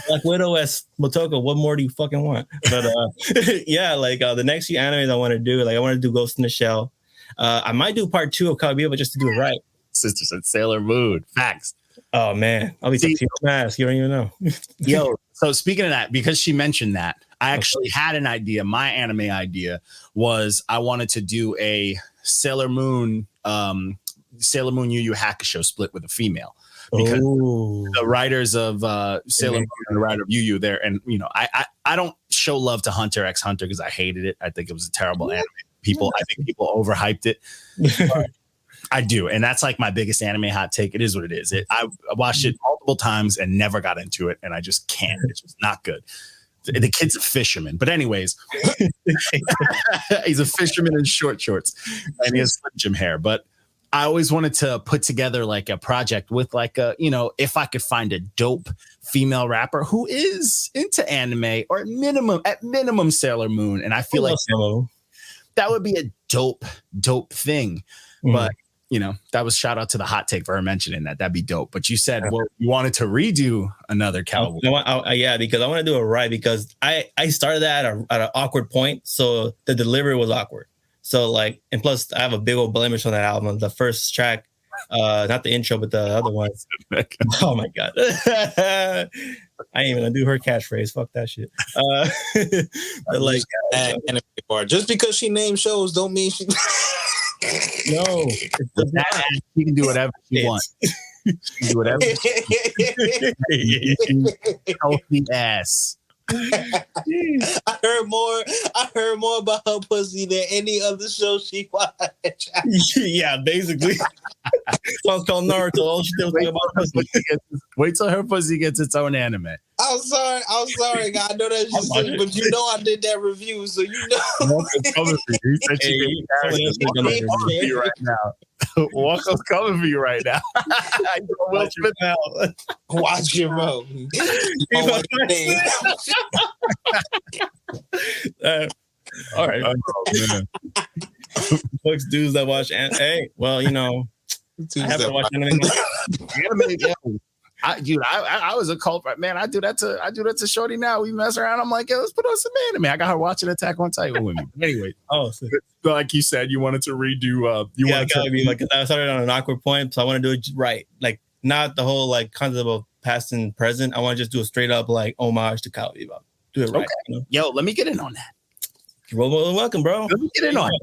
Black Widow as Motoko, what more do you fucking want? But the next few animes I want to do, I want to do Ghost in the Shell. I might do part 2 of Cowboy Bebop just to do it right. Sister said Sailor Moon. Facts. Oh man, I'll be team mask. You don't even know. Yo, so speaking of that, because she mentioned that, I actually had an idea. My anime idea was I wanted to do a Sailor Moon Yu Yu Hakusho split with a female. Because the writers of Sailor Moon and the writer of Yu Yu there, and I don't show love to Hunter x Hunter because I hated it. I think it was a terrible anime. I think people overhyped it. I do, and that's like my biggest anime hot take. It is what it is. I watched it multiple times and never got into it, and I just can't. It's just not good. The kid's a fisherman. But anyways, he's a fisherman in short shorts and he has Slim Jim hair. But I always wanted to put together like a project with like a, you know, if I could find a dope female rapper who is into anime or at minimum Sailor Moon. And I feel like that would be a dope thing. But, you know, that was shout out to the hot take for her mentioning that. That'd be dope. But you said, well, you wanted to redo another cowboy. Yeah, because I want to do it right because I started that at an awkward point. So the delivery was awkward. So like, and plus I have a big old blemish on that album. The first track, not the intro, but the other one. Oh my God. I ain't even gonna do her catchphrase. Fuck that shit. But like, just because she named shows don't mean she. No, she can do whatever she wants. She can do whatever. Healthy ass. I heard more about her pussy than any other show she watched. Yeah, basically. Song's called Naruto. All she did was talk about pussy. Wait till her pussy gets its own anime. I'm sorry. I know that's just silly, but you know I did that review, so you know. Right now. Walker's coming for you right now. Watch your mouth. All right. Folks, dudes that watch hey, well, you know, I haven't watched anime. I was a culprit, man. I do that to Shorty now. We mess around. I'm like, let's put on some anime. I got her watching Attack on Titan with me. Anyway, so like you said, you wanted to redo. I started on an awkward point, so I want to do it right. Like not the whole like concept of past and present. I want to just do a straight up like homage to Cowboy Bebop. Do it right. Okay. You know? Yo, let me get in on that. You're more than welcome, bro. Let me get in on it.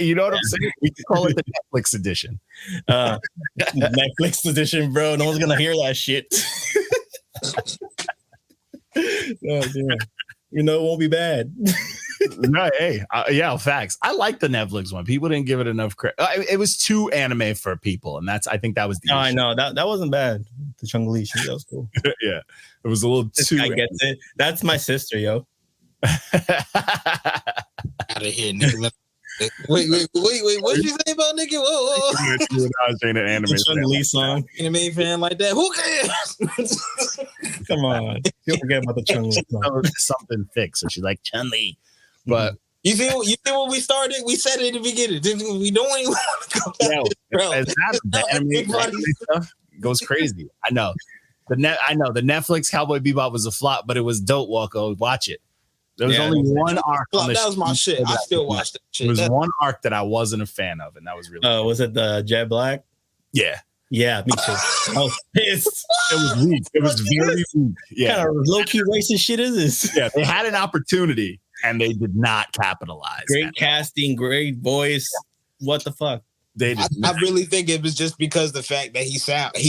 You know what I'm saying? We can call it the Netflix edition. Netflix edition, bro. No one's gonna hear that shit. Oh, damn. You know, it won't be bad. No, hey, yeah, facts. I like the Netflix one. People didn't give it enough credit. It was too anime for people, and I think that was the issue. I know that wasn't bad. The Chung Li shit, that was cool. Yeah, it was a little too. I get it. That's my sister, yo. Out of here, nigga. Wait. What did you say about nigga? Whoa. An anime Chung Li song. Anime fan like that. Who cares? Come on. You'll forget about the Chung Li song. Something fixed. So she's like, Chun Li. But you see when we started, we said it in the beginning. We don't even want to go back. Bro. The anime stuff goes crazy. I know. The Netflix Cowboy Bebop was a flop, but it was dope, Walko. Watch it. There was only one arc. That was my shit. I still watched that shit. There was one arc that I wasn't a fan of, and that was really. Was it the Jet Black? Yeah. Yeah, me too. I was pissed. It was weak. It was very weak. Yeah. What kind of low-key racist shit is this? Yeah, they had an opportunity, and they did not capitalize. Great casting, great voice. What the fuck? They did I really think it was just because the fact that he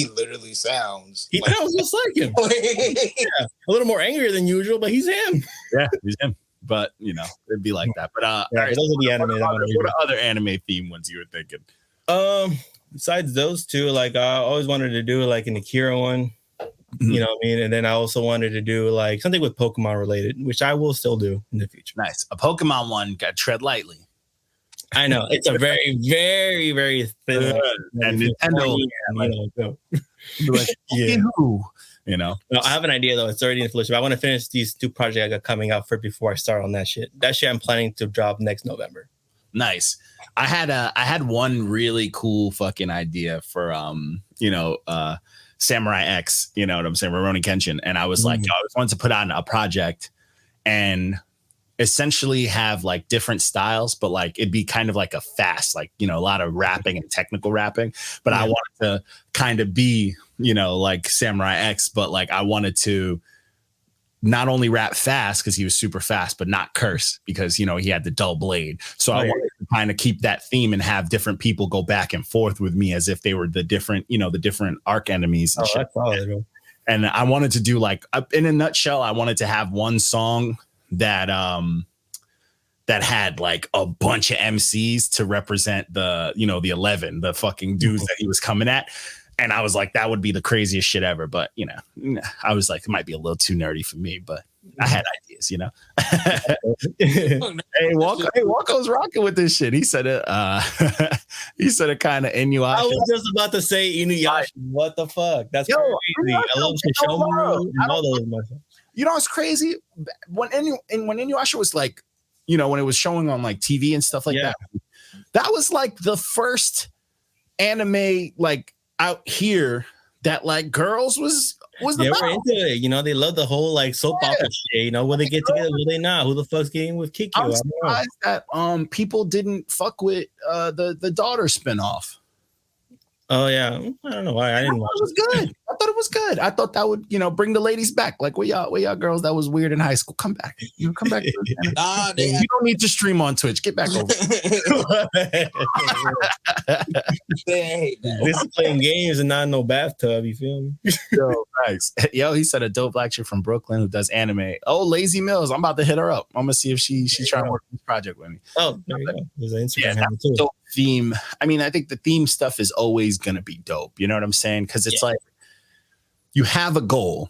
literally sounds. He sounds just like him. Yeah, a little more angry than usual, but he's him. Yeah, he's him. But you know, it'd be like that. But all right, those are the anime. What are other anime theme ones you were thinking? Besides those two, like I always wanted to do like an Akira one. Mm-hmm. You know what I mean? And then I also wanted to do like something with Pokemon related, which I will still do in the future. Nice. A Pokemon one got tread lightly. I know it's a very, very, very thin and Nintendo, you know. No, I have an idea though. It's already in fruition. I want to finish these two projects I got coming out before I start on that shit. That shit I'm planning to drop next November. Nice. I had one really cool fucking idea for Samurai X. You know what I'm saying? Rurouni Kenshin, and I was like, I always wanted to put on a project and essentially have like different styles, but like it'd be kind of like a fast, like, you know, a lot of rapping and technical rapping, but I wanted to kind of be, you know, like Samurai X, but like I wanted to not only rap fast because he was super fast, but not curse because, you know, he had the dull blade. So I wanted to kind of keep that theme and have different people go back and forth with me as if they were the different, you know, the different arc enemies and shit. And I wanted to do like, in a nutshell, I wanted to have one song that had like a bunch of MCs to represent the, you know, the 11, the fucking dudes that he was coming at. And I was like, that would be the craziest shit ever. But, you know, I was like, it might be a little too nerdy for me, but I had ideas, you know. Hey, Walco's rocking with this shit. He said it. He said it kind of Inuyasha. I was just about to say Inuyasha. What the fuck? That's crazy. I love Shishomaru and all those. You know, it's crazy when Inuyasha was like, you know, when it was showing on like TV and stuff like that. That was like the first anime like out here that like girls was they were into it, you know. They love the whole like soap opera shit, you know. Will they get together? Will they not? Who the fuck's getting with Kikyo? I'm surprised that people didn't fuck with the daughter spinoff. Oh yeah, I don't know why I didn't watch it. Was good. I thought it was good. I thought that would, you know, bring the ladies back. Like, where y'all girls that was weird in high school, come back. You know, come back. You don't need to stream on Twitch. Get back over. This is playing games and not no bathtub. You feel me? Yo, nice. Yo, he said a dope black chick from Brooklyn who does anime. Oh, Lazy Mills. I'm about to hit her up. I'm gonna see if she's trying to work on this project with me. Oh, there you go. There's an Instagram handle too. Dope theme. I mean, I think the theme stuff is always gonna be dope. You know what I'm saying? Because it's like you have a goal,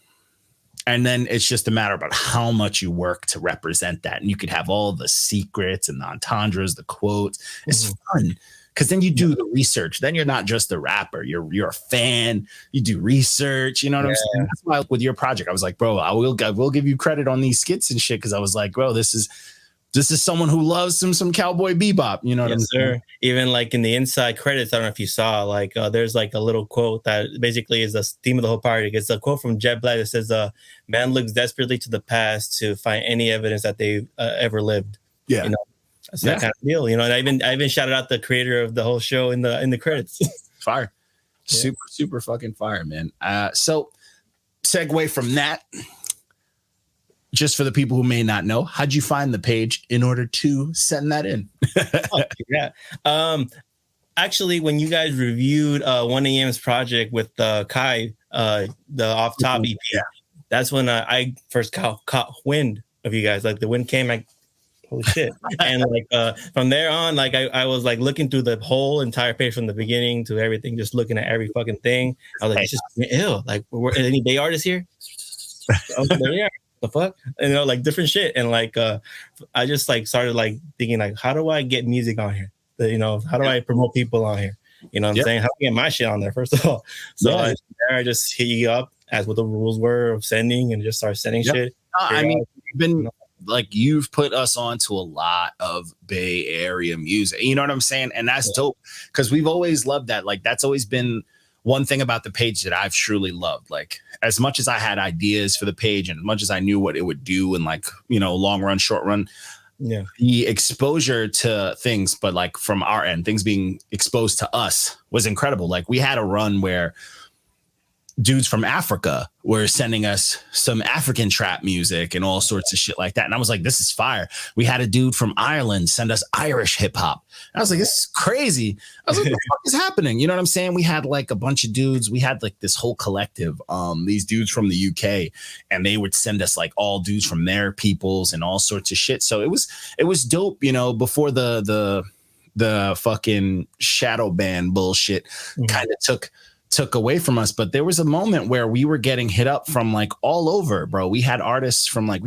and then it's just a matter about how much you work to represent that. And you could have all the secrets and the entendres, the quotes. It's fun. Because then you do the research. Then you're not just a rapper. You're a fan. You do research. You know what I'm saying? That's why with your project, I was like, bro, I will give you credit on these skits and shit. Because I was like, bro, this is someone who loves some Cowboy Bebop. You know what I'm saying? Even like in the inside credits, I don't know if you saw, like there's like a little quote that basically is the theme of the whole party. It's a quote from Jet Black that says, "Man looks desperately to the past to find any evidence that they ever lived." Yeah. You know? That's that kind of deal, you know. And I even shouted out the creator of the whole show in the credits. Fire, super fucking fire, man. So, segue from that, just for the people who may not know, how'd you find the page in order to send that in? Actually, when you guys reviewed 1AM's project with Kai, the off top EP, that's when I first caught wind of you guys. Like the wind came, holy shit. And like from there on, like I was like looking through the whole entire page from the beginning to everything, just looking at every fucking thing. I was like, it's just ill. Like, were any Bay artists here? Oh, there they are. The fuck? And, you know, like different shit. And like I just like started like thinking like, how do I get music on here? You know, how do I promote people on here? You know what I'm saying? How do I get my shit on there, first of all? So I just hit you up as what the rules were of sending and just start sending shit. I mean, you've been like, you've put us onto a lot of Bay Area music. You know what I'm saying? And that's dope, because we've always loved that. Like, that's always been one thing about the page that I've truly loved. Like, as much as I had ideas for the page and as much as I knew what it would do in, like, you know, long run, short run, the exposure to things, but like from our end, things being exposed to us was incredible. Like, we had a run where dudes from Africa were sending us some African trap music and all sorts of shit like that. And I was like, this is fire. We had a dude from Ireland send us Irish hip hop. I was like, this is crazy. I was like, what the fuck is happening? You know what I'm saying? We had like a bunch of dudes. We had like this whole collective, these dudes from the UK, and they would send us like all dudes from their peoples and all sorts of shit. So it was dope, you know, before the fucking shadow ban bullshit kind of took away from us. But there was a moment where we were getting hit up from like all over, bro. We had an artist from like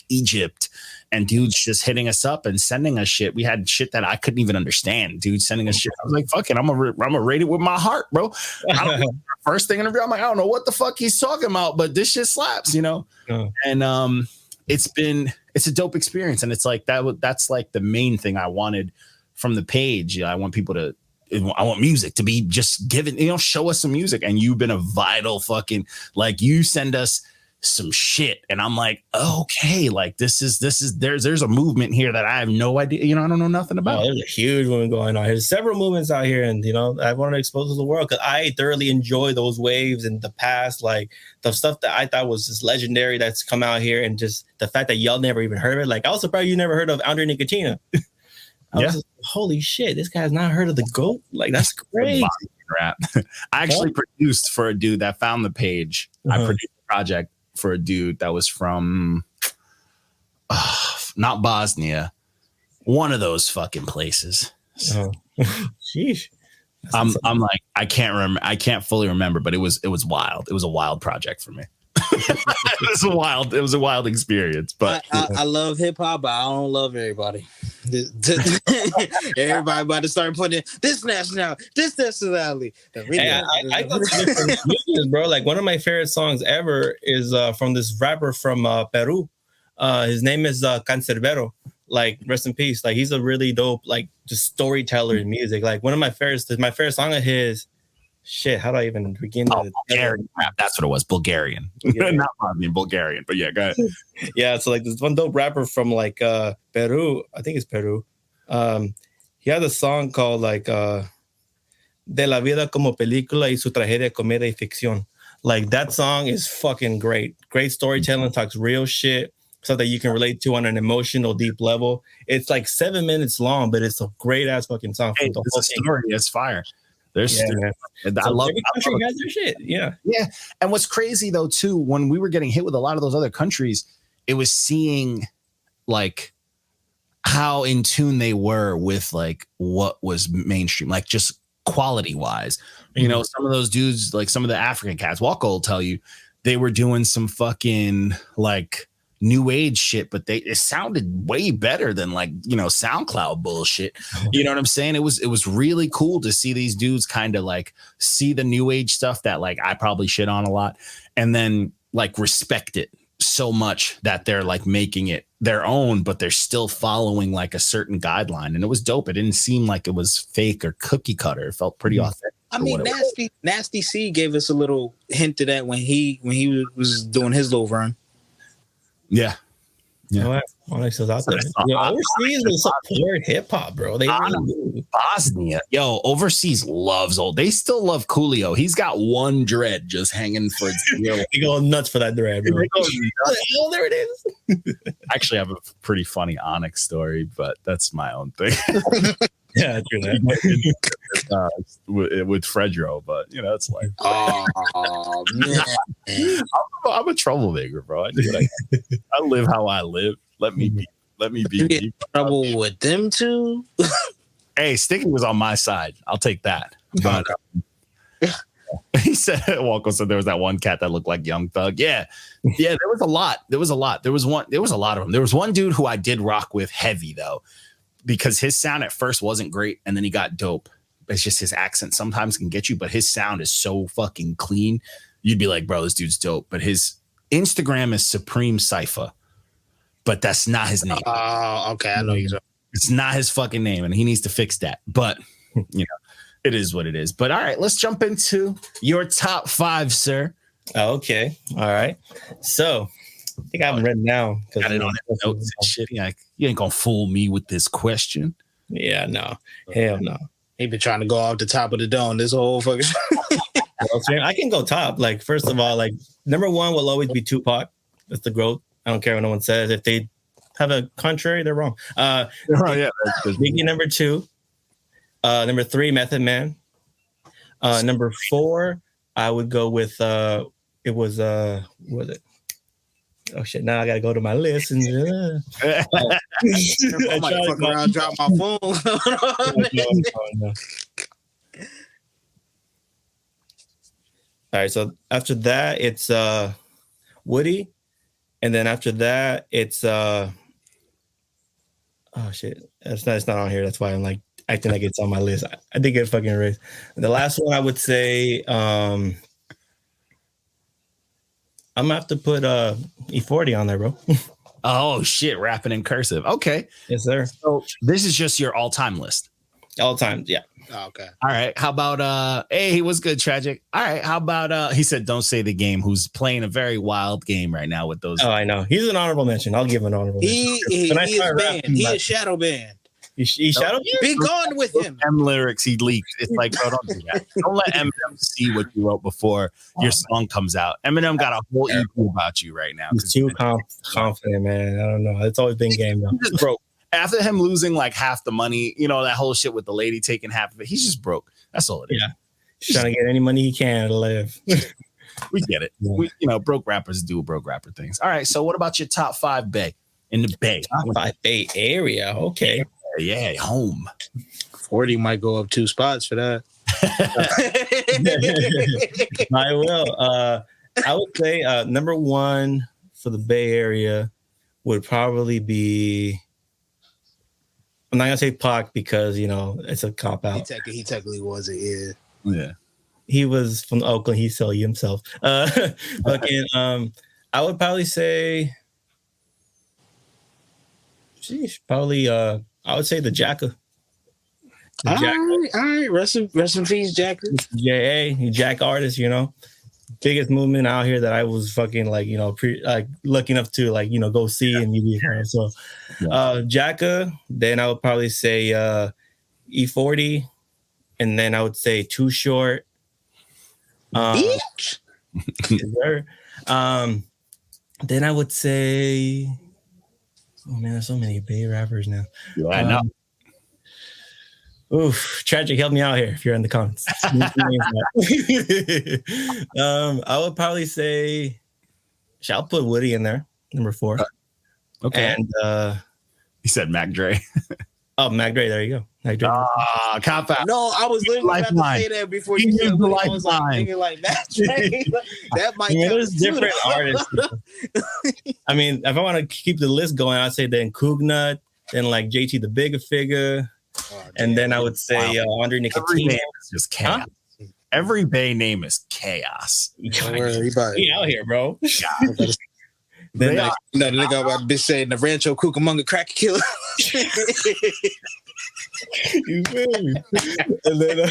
Egypt, and dudes just hitting us up and sending us shit. We had shit that I couldn't even understand. Dudes sending us shit. I was like, fuck it, I'm gonna rate it with my heart, bro. First thing in the video, I'm like, I don't know what the fuck he's talking about, but this shit slaps, you know. And it's a dope experience, and it's like that's like the main thing I wanted from the page. I want music to be just given, you know, show us some music. And you've been a vital fucking, like, you send us some shit and I'm like, okay, like this is there's a movement here that I have no idea, you know, I don't know nothing about. There's a huge movement going on. There's several movements out here, and you know, I want to expose to the world because I thoroughly enjoy those waves in the past, like the stuff that I thought was just legendary that's come out here, and just the fact that y'all never even heard of it. Like, I was surprised you never heard of Andre Nicotina. I was like, holy shit, this guy's not heard of the GOAT? Like, that's crazy. Rap. I actually produced for a dude that found the page. I produced a project for a dude that was from not Bosnia, one of those fucking places. Sheesh. I'm like, I can't fully remember, but it was wild. It was a wild project for me. It was a wild experience, but I love hip hop, but I don't love everybody. Everybody about to start putting in this nationality. Hey, I go to different music, bro. Like one of my favorite songs ever is from this rapper from Peru. His name is Cancerbero. Like rest in peace. Like he's a really dope, like just storyteller in music. Like one of my favorite song of his. Shit, how do I even begin? Bulgarian rap. That's what it was. Bulgarian. Not Bulgarian, but yeah, go ahead. Yeah, so like this one dope rapper from like Peru. I think it's Peru. He had a song called like De la vida como película y su tragedia, comedia y ficción. Like that song is fucking great. Great storytelling, talks real shit, so that you can relate to on an emotional, deep level. It's like 7 minutes long, but it's a great ass fucking song. Hey, the whole story is fire. There's, I love every country has their shit. Yeah. And what's crazy though, too, when we were getting hit with a lot of those other countries, it was seeing like how in tune they were with like what was mainstream, like just quality wise. You know, some of those dudes, like some of the African cats, Walko will tell you they were doing some fucking like new age shit, but it sounded way better than like, you know, SoundCloud bullshit. You know what I'm saying? It was really cool to see these dudes kind of like see the new age stuff that like I probably shit on a lot, and then like respect it so much that they're like making it their own, but they're still following like a certain guideline. And it was dope. It didn't seem like it was fake or cookie cutter. It felt pretty authentic. I mean, Nasty C gave us a little hint of that when he was doing his little run. Yeah. Onyx is out there. Overseas will support hip hop, bro. They really do. Bosnia, overseas loves old. They still love Coolio. He's got one dread just hanging for its tail. They go nuts for that dread, bro. Oh, there it is. I actually have a pretty funny Onyx story, but that's my own thing. Yeah, true that. With Fredro, but you know, it's like, oh man, I'm a troublemaker, bro. I do what I live how I live. Let me be. You get in trouble with them too. Hey, Sticky was on my side. I'll take that. But he said, Walko said there was that one cat that looked like Young Thug. Yeah. There was a lot. There was a lot of them. There was one dude who I did rock with heavy though, because his sound at first wasn't great, and then he got dope. It's just his accent sometimes can get you, but his sound is so fucking clean. You'd be like, bro, this dude's dope. But his Instagram is Supreme Cypher, but that's not his name. Oh, okay. I know you're talking. It's not his fucking name, and he needs to fix that. But, you know, it is what it is. But all right, let's jump into your top 5, sir. Okay. All right. So I think I haven't written down. Got it on notes and shit. Like, you ain't going to fool me with this question. Yeah, no. Hell no. He been trying to go off the top of the dome this whole fucking I can go top. Like, first of all, like, number 1 will always be Tupac. That's the GOAT. I don't care what no one says. If they have a contrary, they're wrong. Biggie, number 2. Number 3, Method Man. Number 4, I would go with what was it? Oh shit! Now I gotta go to my list and I might fuck around, drop my phone. No. All right, so after that it's Woody, and then after that it's oh shit, it's not on here. That's why I'm like acting like it's on my list. I did get fucking erased. The last one I would say I'm gonna have to put E40 on there, bro. Oh shit, rapping in cursive. Okay. Yes, sir. So this is just your all-time list. All time, yeah. Oh, okay. All right. How about hey, he was good, Tragic. All right. How about he said don't say the game, who's playing a very wild game right now with those. Oh, I know. He's an honorable mention. I'll give him an honorable mention. He is banned. He is shadow banned. He shadow banned? Be gone with him. M lyrics he leaked. It's like, bro, don't do that. Don't let Eminem see what you wrote before your song comes out. Eminem got a whole EP about you right now. He's too confident, man. I don't know. It's always been game, though. He's just broke. After him losing like half the money, you know, that whole shit with the lady taking half of it, he's just broke. That's all it is. Yeah. He's trying to get any money he can to live. We get it. Yeah. We, broke rappers do broke rapper things. All right. So what about your top 5 Bay in the Bay? Top 5 Bay Area. Okay. Yeah, home. 40 might go up 2 spots for that. I will. I would say number one for the Bay Area would probably be. I'm not gonna say Pac because it's a cop out. He technically was it. Yeah. He was from Oakland. He sold you himself. Fucking. I would probably say. Sheesh, probably. I would say the Jacka. All right. Rest in peace, Jack. J.A. Jack artist, biggest movement out here that I was fucking lucky enough to go see and meet her. So, Jacka. Then I would probably say E40, and then I would say Too Short. Bitch. Then I would say, oh man, there's so many Bay rappers now. Yeah, I know. Oof, Tragic, help me out here if you're in the comments. I would probably say, I'll put Woody in there, number 4. Okay. And he said Mac Dre. Oh, Mac Dre, there you go. Mac Dre. Cop out. No, I was literally about to say that before you said Woody. I was thinking like Mac Dre. That might there's different artists. I mean, if I want to keep the list going, I'd say then Cougnut, then like JT the Bigger Figure. And then I would say Andre Nicotine. Every name is just chaos. Huh? Every Bay name is chaos. He out here, bro. Then the nigga about to be saying the Rancho Cucamonga crack killer. You feel me? And then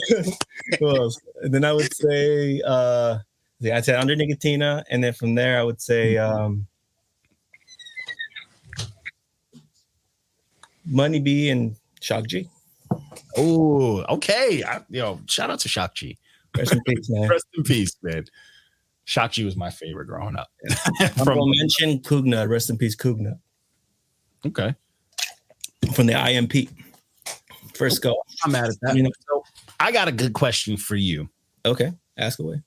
who else? And then I would say I'd say Andre Nicotina, and then from there I would say Money B and Shock G. Oh, okay. Shout out to Shock G. Rest in peace, man. Rest in peace, man. Shock G was my favorite growing up. From mention Cougnut. Rest in peace, Cougnut. Okay. From the IMP. First go. I'm mad at that. So I got a good question for you. Okay. Ask away.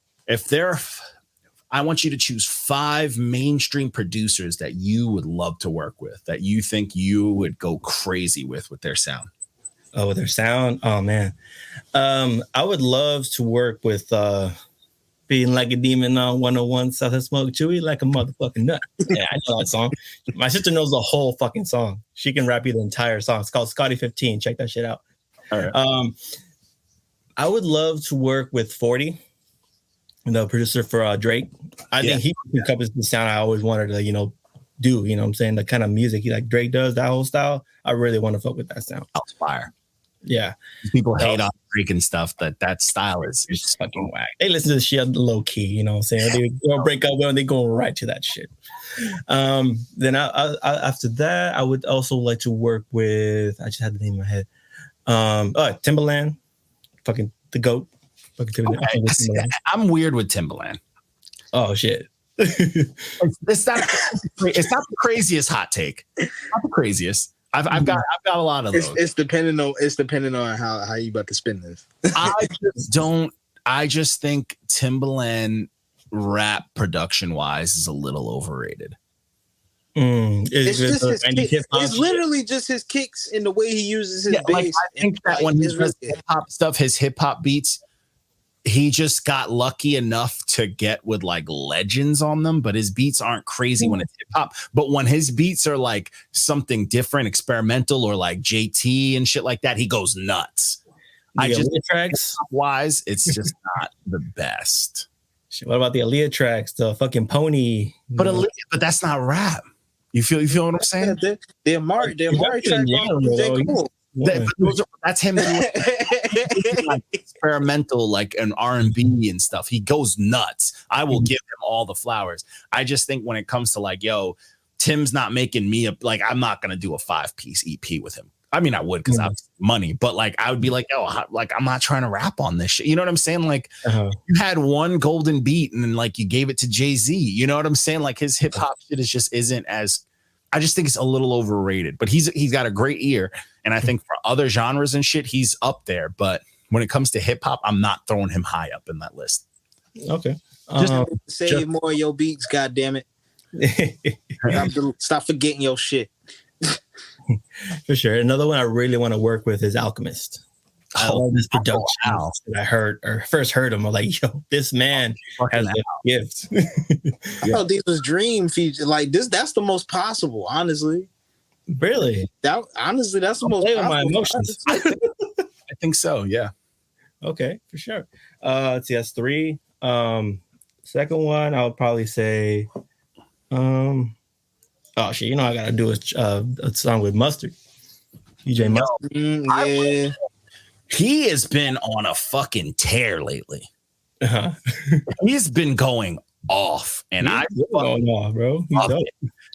I want you to choose 5 mainstream producers that you would love to work with, that you think you would go crazy with their sound. Oh, with their sound? Oh, man. I would love to work with Being Like a Demon on 101 South of Smoke, Chewy Like a Motherfucking Nut. Yeah, I know that song. My sister knows the whole fucking song. She can rap you the entire song. It's called Scotty 15. Check that shit out. All right. I would love to work with 40, the producer for Drake. I think he encompasses the sound I always wanted to, do. You know what I'm saying? The kind of music like Drake does, that whole style. I really want to fuck with that sound. That's fire. Yeah. People hate on Drake and stuff. That style is just fucking whack. They listen to the shit low key, you know what I'm saying? They go break up and they go right to that shit. Then I after that, I would also like to work with, I just had the name in my head. Timbaland, fucking the GOAT. Okay. I'm weird with Timbaland. Oh shit. It's not the craziest hot take. Not the craziest. I've got a lot of those. It's depending on how you about to spin this. I just think Timbaland rap production wise is a little overrated. It's literally just his kicks and the way he uses his bass. I think that when he does hip hop stuff, his hip hop beats, he just got lucky enough to get with like legends on them, but his beats aren't crazy when it's hip hop. But when his beats are like something different, experimental, or like JT and shit like that, he goes nuts. Tracks wise, it's just not the best. What about the Aaliyah tracks? The fucking Pony. But that's not rap. You feel what I'm saying? The Amari track. That's him like experimental, like an R&B and stuff. He goes nuts. I will give him all the flowers. I just think when it comes to like, Tim's not making me I'm not gonna do a 5-piece EP with him. I mean, I would because I have money, but like I would be like, I'm not trying to rap on this shit. You know what I'm saying? Like you had one golden beat and then like you gave it to Jay-Z. You know what I'm saying? Like his hip hop shit isn't as. I just think it's a little overrated, but he's got a great ear. And I think for other genres and shit, he's up there. But when it comes to hip hop, I'm not throwing him high up in that list. Okay. Just save more of your beats, goddammit. Stop forgetting your shit. For sure. Another one I really want to work with is Alchemist. I love this production. I first heard him. I'm like, yo, this man has a gift. I thought these was dream features. Like this, that's the most possible, honestly. Really? That's the most possible. My emotions. I think so, yeah. Okay, for sure. Let's see, that's 3. Second one, I would probably say, oh shit, you know I gotta do a song with Mustard. DJ Mustard. Yeah. He has been on a fucking tear lately. Uh-huh. He's been going off, and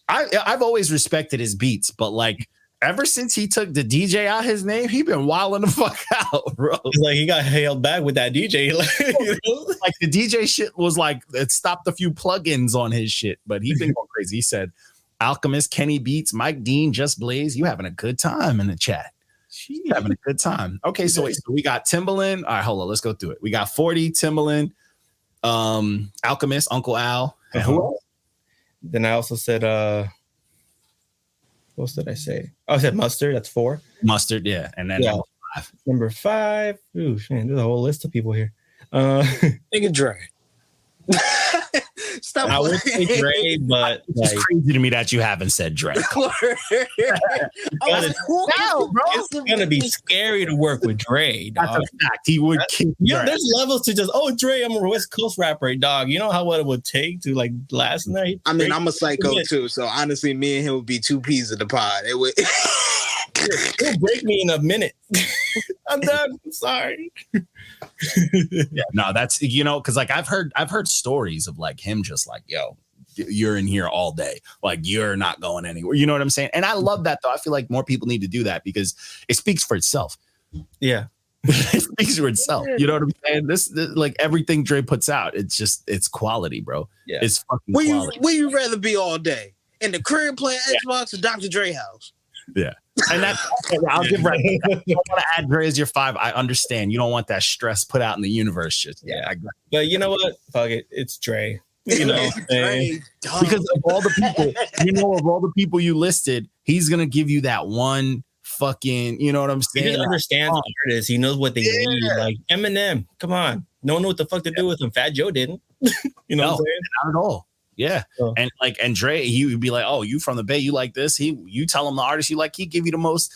I've always respected his beats, but like ever since he took the DJ out his name, he been wilding the fuck out, bro. Like he got held back with that DJ. Like the DJ shit was like it stopped a few plugins on his shit, but he been going crazy. He said, "Alchemist, Kenny Beats, Mike Dean, Just Blaze, you having a good time in the chat." Having a good time. Okay, so wait, so we got Timbaland. All right, hold on, let's go through it. We got 40, Timbaland, Alchemist, Uncle Al, and who else? Then I also said, what else did I say? Oh, I said Mustard. That's 4. Mustard, yeah, and then number 5. Ooh, man, there's a whole list of people here. Nigga Dre. Stop. I would say Dre, but it's crazy to me that you haven't said Dre. It's gonna be scary to work with Dre, dog. That's a fact. He would kill Dre. There's levels to just Dre, I'm a West Coast rapper, dog. You know what it would take to like last night? I mean, I'm a psycho too, so honestly, me and him would be 2 peas in the pod. It would He'll break me in a minute. I'm done. I'm sorry. Yeah, no, that's because like I've heard stories of like him just like, yo, you're in here all day, like you're not going anywhere. You know what I'm saying? And I love that though. I feel like more people need to do that because it speaks for itself. Yeah. It speaks for itself. You know what I'm saying? This like everything Dre puts out, it's quality, bro. Yeah. It's fucking quality. Where you rather be all day? In the crib playing Xbox or Dr. Dre house? Yeah. And that's I'll give right. You don't want to add Dre as your 5. I understand. You don't want that stress put out in the universe. Just but you know what? Fuck it. It's Dre. You know, Dre, because of all the people, of all the people you listed, he's gonna give you that one fucking, you know what I'm saying? He understands artists. He knows what they need. Like Eminem, come on. No one knew what the fuck to do with him. Fat Joe didn't. You know what I'm saying? Not at all. Yeah. Oh. And Dre, he would be like, oh, you from the Bay, you like this? You tell him the artist you like, he give you the most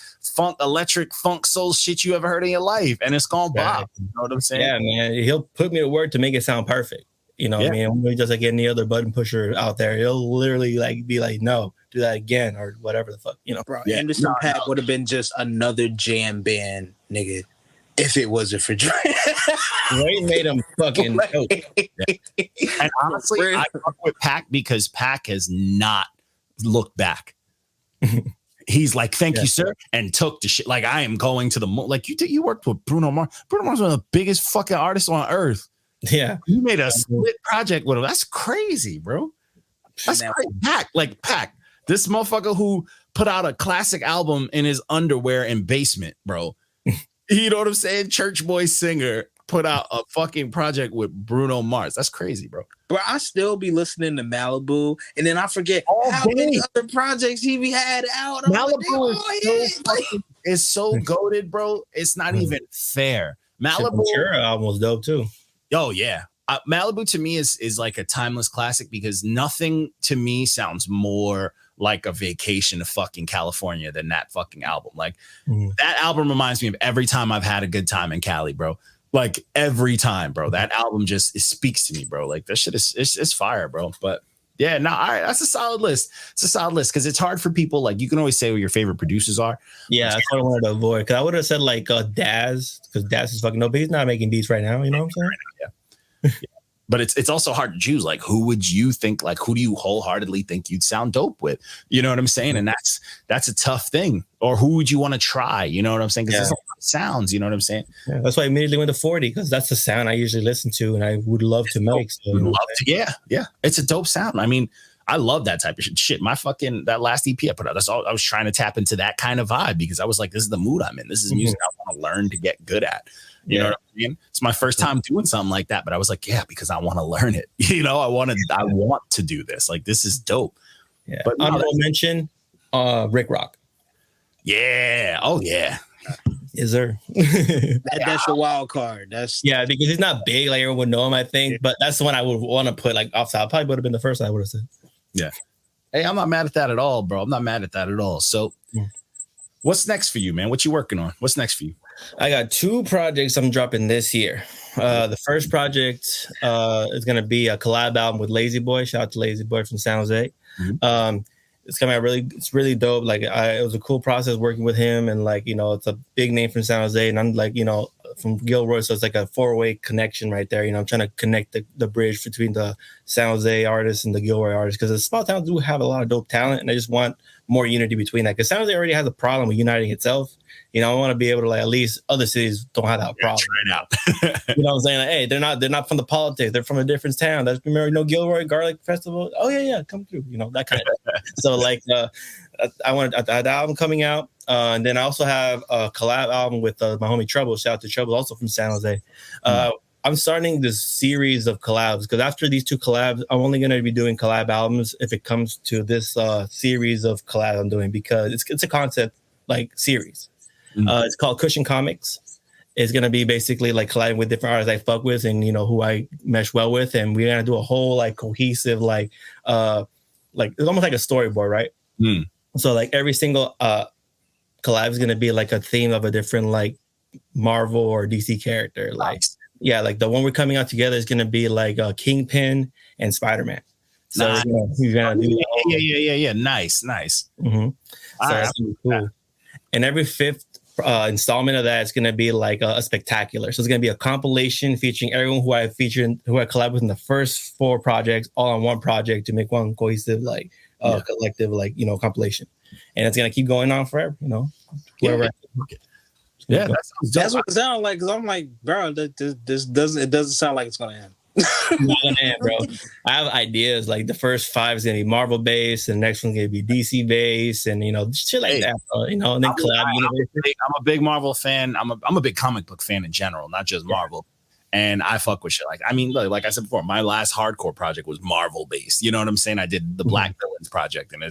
electric funk soul shit you ever heard in your life. And it's gonna bop. You know what I'm saying? Yeah, man. He'll put me to work to make it sound perfect. You know what I mean? Just like any other button pusher out there. He'll literally like be like, no, do that again or whatever the fuck, you know. Bro, Anderson .Paak would have been just another jam band, nigga, if it wasn't for Dre. Dre made him fucking dope. And honestly, I fuck with Pac because Pac has not looked back. He's like, thank you, sir, and took the shit. Like, I am going to the like you worked with Bruno Mars. Bruno Mars is one of the biggest fucking artists on earth. Yeah, you made a split project with him. That's crazy, bro. That's crazy. Pac, this motherfucker who put out a classic album in his underwear and basement, bro. You know what I'm saying? Church boy singer put out a fucking project with Bruno Mars. That's crazy, bro. Bro, I still be listening to Malibu, and then I forget how many other projects he had out. Malibu is so goated, bro. It's not even fair. Malibu album was dope too. Oh yeah, Malibu to me is like a timeless classic because nothing to me sounds more like a vacation to fucking California than that fucking album. Like that album reminds me of every time I've had a good time in Cali, bro. Like every time, bro. That album just it speaks to me, bro. Like that shit is it's fire, bro. But yeah, no, all right, that's a solid list. It's a solid list because it's hard for people. Like you can always say what your favorite producers are. Yeah, that's what I wanted to avoid. Because I would have said like Daz, because Daz is fucking dope, but he's not making beats right now. You know what I'm saying? Yeah. But it's also hard to choose. Like, who would you think? Like, who do you wholeheartedly think you'd sound dope with? You know what I'm saying? And that's a tough thing. Or who would you want to try? You know what I'm saying? Because there's a lot of sounds. You know what I'm saying? Yeah, that's why I immediately went to 40 because that's the sound I usually listen to and I would love to make. So, yeah. It's a dope sound. I mean, I love that type of shit. My fucking that last EP I put out. That's all I was trying to tap into that kind of vibe because I was like, this is the mood I'm in. This is music I want to learn to get good at. You know what I mean? It's my first time doing something like that, but I was like, yeah, because I want to learn it. You know, I want to do this. Like, this is dope. Yeah. But honorable mention, Rick Rock. Yeah. Oh yeah. Is there? That's your wild card. That's yeah, because he's not big like everyone would know him, I think. But that's the one I would want to put like offside. Probably would have been the first I would have said. Yeah. Hey, I'm not mad at that at all, bro. I'm not mad at that at all. So what's next for you, man? What you working on? What's next for you? I got 2 projects I'm dropping this year. The first project is going to be a collab album with Lazy Boy. Shout out to Lazy Boy from San Jose. It's coming out it's really dope. Like it was a cool process working with him, and like, you know, it's a big name from San Jose, and I'm like, you know, from Gilroy, so it's like a 4-way connection right there. You know, I'm trying to connect the bridge between the San Jose artists and the Gilroy artists, because the small towns do have a lot of dope talent, and I just want more unity between that, because San Jose already has a problem with uniting itself. You know, I want to be able to, like, at least other cities don't have that problem. Right out. You know what I'm saying? Like, hey, they're not from the politics. They're from a different town. That's, remember, you know, Gilroy Garlic Festival. Oh yeah, come through. You know, that kind of. So like, I want that album coming out, and then I also have a collab album with my homie Trouble. Shout out to Trouble, also from San Jose. I'm starting this series of collabs, because after these 2 collabs, I'm only going to be doing collab albums if it comes to this series of collabs I'm doing, because it's a concept like series. It's called Cushion Comics. It's going to be basically like collabing with different artists I fuck with and, you know, who I mesh well with. And we're going to do a whole like cohesive, like it's almost like a storyboard, right? So like every single collab is going to be like a theme of a different like Marvel or DC character. Like, yeah, like the one we're coming out together is going to be like Kingpin and Spider-Man. So we're gonna do that. Yeah. Nice. So that's really cool. And every 5th installment of that is going to be like a spectacular. So it's going to be a compilation featuring everyone who I collab with in the first 4 projects, all on one project to make one cohesive, like collective, like, you know, compilation. And it's going to keep going on forever, you know. Whoever. Yeah, that's what it sounds like. Because I'm like, bro, this doesn't sound like it's going to end. Not gonna end, bro. I have ideas. Like the first 5 is gonna be Marvel based, and the next one's gonna be DC based, and you know, shit like that. Bro. You know, and then collab. I'm a big Marvel fan. I'm a big comic book fan in general, not just Marvel. And I fuck with shit. Like, I mean, like I said before, my last hardcore project was Marvel based. You know what I'm saying? I did the Black Villains project, and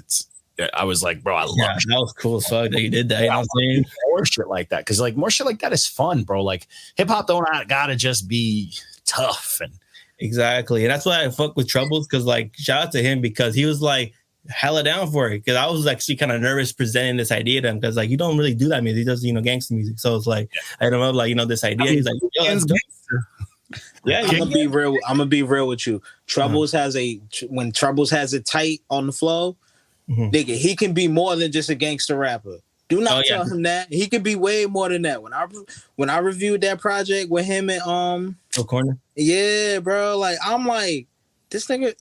I was like, bro, I love that was cool as fuck that you did that. You know what I'm saying? More shit like that, because like more shit like that is fun, bro. Like hip hop don't gotta just be tough and. Exactly. And that's why I fuck with Troubles, because like shout out to him, because he was like hella down for it, because I was actually kind of nervous presenting this idea to him, because like you don't really do that music. He does, you know, gangster music. So it's like I don't know, like, you know, this idea. He's like, yeah, I'm gonna be real with you. Troubles when Troubles has it tight on the flow, nigga, he can be more than just a gangster rapper. Do not tell him that. He could be way more than that. When I reviewed that project with him and Corner. Yeah, bro. Like I'm like, this nigga.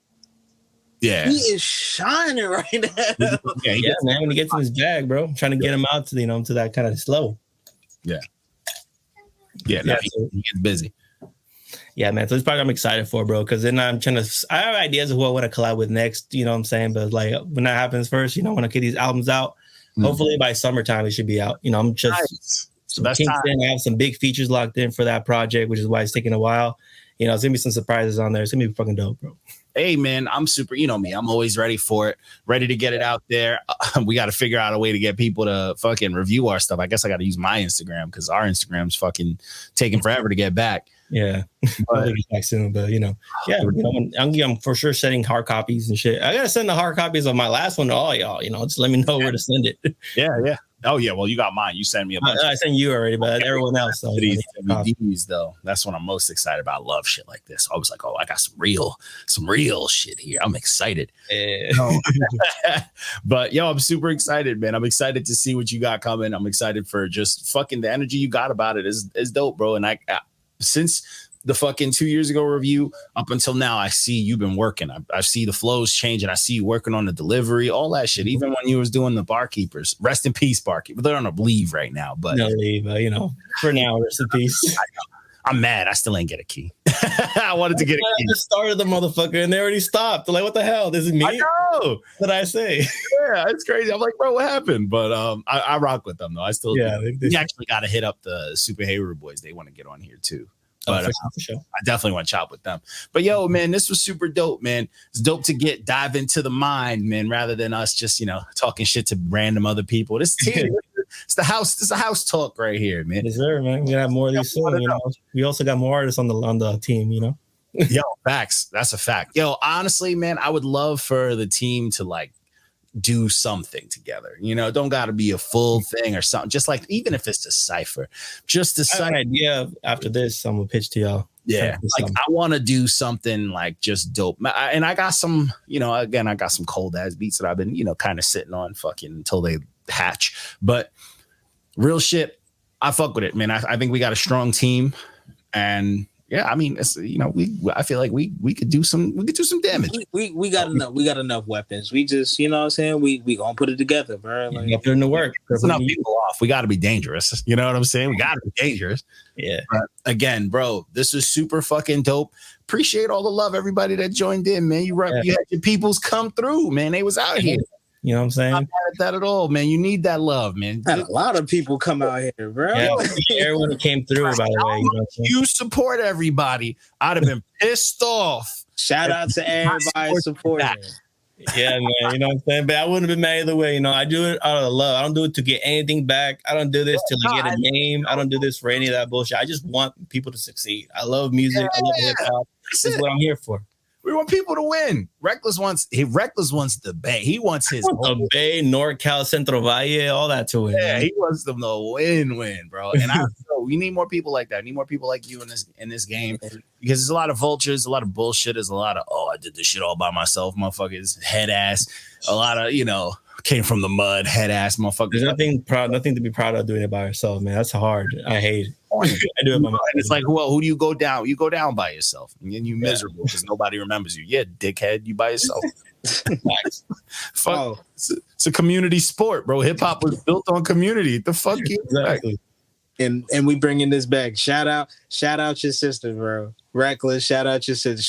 Yeah, he is shining right now. Yeah, man. When he gets in his bag, bro, I'm trying to get him out to, you know, to that kind of slow. Yeah. He gets busy. Yeah, man. So this project I'm excited for, bro, because then I have ideas of who I want to collab with next. You know what I'm saying? But like when that happens first, you know, when I get these albums out. Hopefully by summertime it should be out. You know, I'm just I have some big features locked in for that project, which is why it's taking a while. You know, it's gonna be some surprises on there. It's gonna be fucking dope, bro. Hey man, I'm super, you know me, I'm always ready for it, ready to get it out there. We got to figure out a way to get people to fucking review our stuff. I guess I got to use my Instagram, because our Instagram's fucking taking forever to get back. Yeah, but, back soon, but you know, yeah, you know, I'm for sure sending hard copies and shit. I gotta send the hard copies of my last one to all y'all. You know, just let me know where to send it. Yeah. Oh yeah, well you got mine. You sent me a bunch. I sent you already, but everyone else. So, DVDs though, that's what I'm most excited about. I love shit like this. I was like, oh, I got some real shit here. I'm excited. But yo, I'm super excited, man. I'm excited to see what you got coming. I'm excited for just fucking the energy you got about it is dope, bro. And I since the fucking 2 years ago review up until now, I see you've been working. I see the flows changing. I see you working on the delivery, all that shit. Even when you was doing the barkeepers, rest in peace, barkeeper. They're on a leave right now, but no leave. You know, for now, rest in peace. I'm mad. I still ain't get a key. I wanted to get a key. I just started the motherfucker and they already stopped. They're like, what the hell? This is me. I know. What did I say? Yeah, it's crazy. I'm like, bro, what happened? But I rock with them though. I still we actually got to hit up the Super Hayward boys. They want to get on here too. But for sure. I definitely want to chop with them. But yo, man, this was super dope, man. It's dope to dive into the mind, man, rather than us just, you know, talking shit to random other people. This team, It's the house. It's a house talk right here, man. Yes, sir, man. We gotta have more of these soon. You know, we also got more artists on the team. You know. Yo, facts. That's a fact. Yo, honestly, man, I would love for the team to like do something together. You know, don't got to be a full thing or something. Just like even if it's a cipher, just a cipher. idea after this, I'm gonna pitch to y'all. Yeah, like I want to do something like just dope. And I got some, you know, again, I got some cold ass beats that I've been, you know, kind of sitting on fucking until they hatch. But real shit, I fuck with it, man. I think we got a strong team, and yeah, I mean, it's, you know, I feel like we could do some damage. We got enough weapons. We just, you know what I'm saying? We gonna put it together, bro. Like, put in the work. There's enough people off. We got to be dangerous. You know what I'm saying? We got to be dangerous. Yeah. But again, bro, this is super fucking dope. Appreciate all the love, everybody that joined in, man. You had your peoples come through, man. They was out here. You know what I'm saying? Not mad at that at all, man. You need that love, man. Had a lot of people come out here, bro. Yeah, everyone that came through, by the way. You support everybody. I'd have been pissed off. Shout out to everybody supporting. Yeah, man. You know what I'm saying? But I wouldn't have been mad either way. You know, I do it out of love. I don't do it to get anything back. I don't do this to like, get a name. I don't do this for any of that bullshit. I just want people to succeed. I love music. I love hip hop. This is what I'm here for. We want people to win. Reckless wants the Bay. He wants his the Bay, NorCal, Centro Valle, all that to win. Yeah, man. he wants them to win, bro. And we need more people like that. We need more people like you in this game, because there's a lot of vultures, a lot of bullshit. There's a lot of I did this shit all by myself, motherfuckers, head ass. A lot of came from the mud, head ass, motherfuckers. There's nothing to be proud of doing it by yourself, man. That's hard. I hate it. I do it by myself. It's like, well, who do you go down? You go down by yourself, and then you miserable because nobody remembers you. Yeah, dickhead, you by yourself. Fuck, it's a community sport, bro. Hip hop was built on community. The fuck you exactly. And we bringing this back. Shout out your sister, bro. Reckless. Shout out your sister.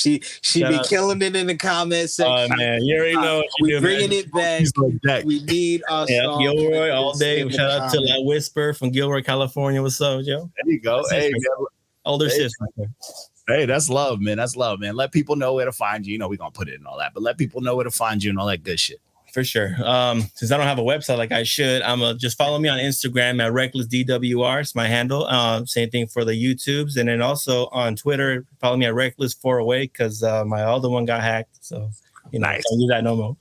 She be killing it in the comment section. Oh man, you already know what we bringing it back. We need our song. Gilroy all day. Shout out to La Whisper from Gilroy, California. What's up, yo? There you go. Hey, older sister. Hey, that's love, man. That's love, man. Let people know where to find you. You know, we're gonna put it in all that, but let people know where to find you and all that good shit. For sure. Since I don't have a website like I should, just follow me on Instagram at RecklessDWR. It's my handle. Same thing for the YouTubes. And then also on Twitter, follow me at Reckless408 because my other one got hacked. So, nice. Don't do that no more.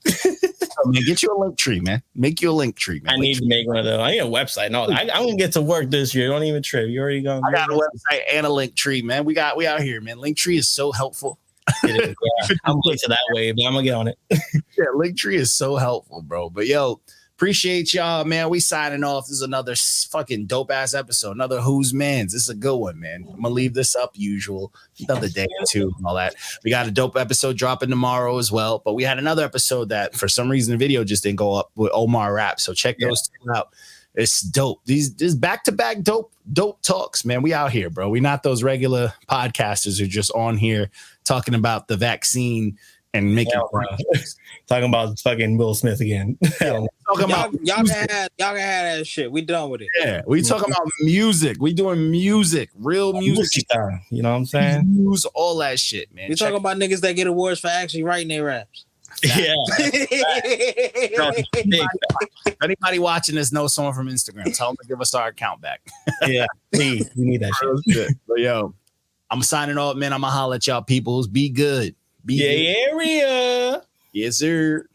Man, get you a link tree, man. Make you a link tree, man. I need to make one of those. I need a website. No, I'm going to get to work this year. Don't even trip. You already going. I got a website and a link tree, man. We out here, man. Link tree is so helpful. It is, yeah. I'm late to that way, but I'm gonna get on it. Yeah, Linktree is so helpful, bro. But yo, appreciate y'all, man. We signing off. This is another fucking dope ass episode. Another Who's Man's. This is a good one, man. I'm gonna leave this up usual another day or two and all that. We got a dope episode dropping tomorrow as well. But we had another episode that for some reason the video just didn't go up with Omar Rap. So check those two out. It's dope. These back-to-back dope talks, man. We out here, bro. We not those regular podcasters who are just on here talking about the vaccine and making talking about fucking Will Smith again. Y'all can have that shit. We done with it. Yeah, we talking about music. We doing music, real music. You know what I'm saying? Use all that shit, man. We talking about niggas that get awards for actually writing their raps. Yeah. Anybody watching this knows someone from Instagram. Tell them to give us our account back. Yeah, please. We need that shit. But yo, I'm signing off, man. I'm gonna holler at y'all peoples. Be good. Be good. Area. Yes, sir.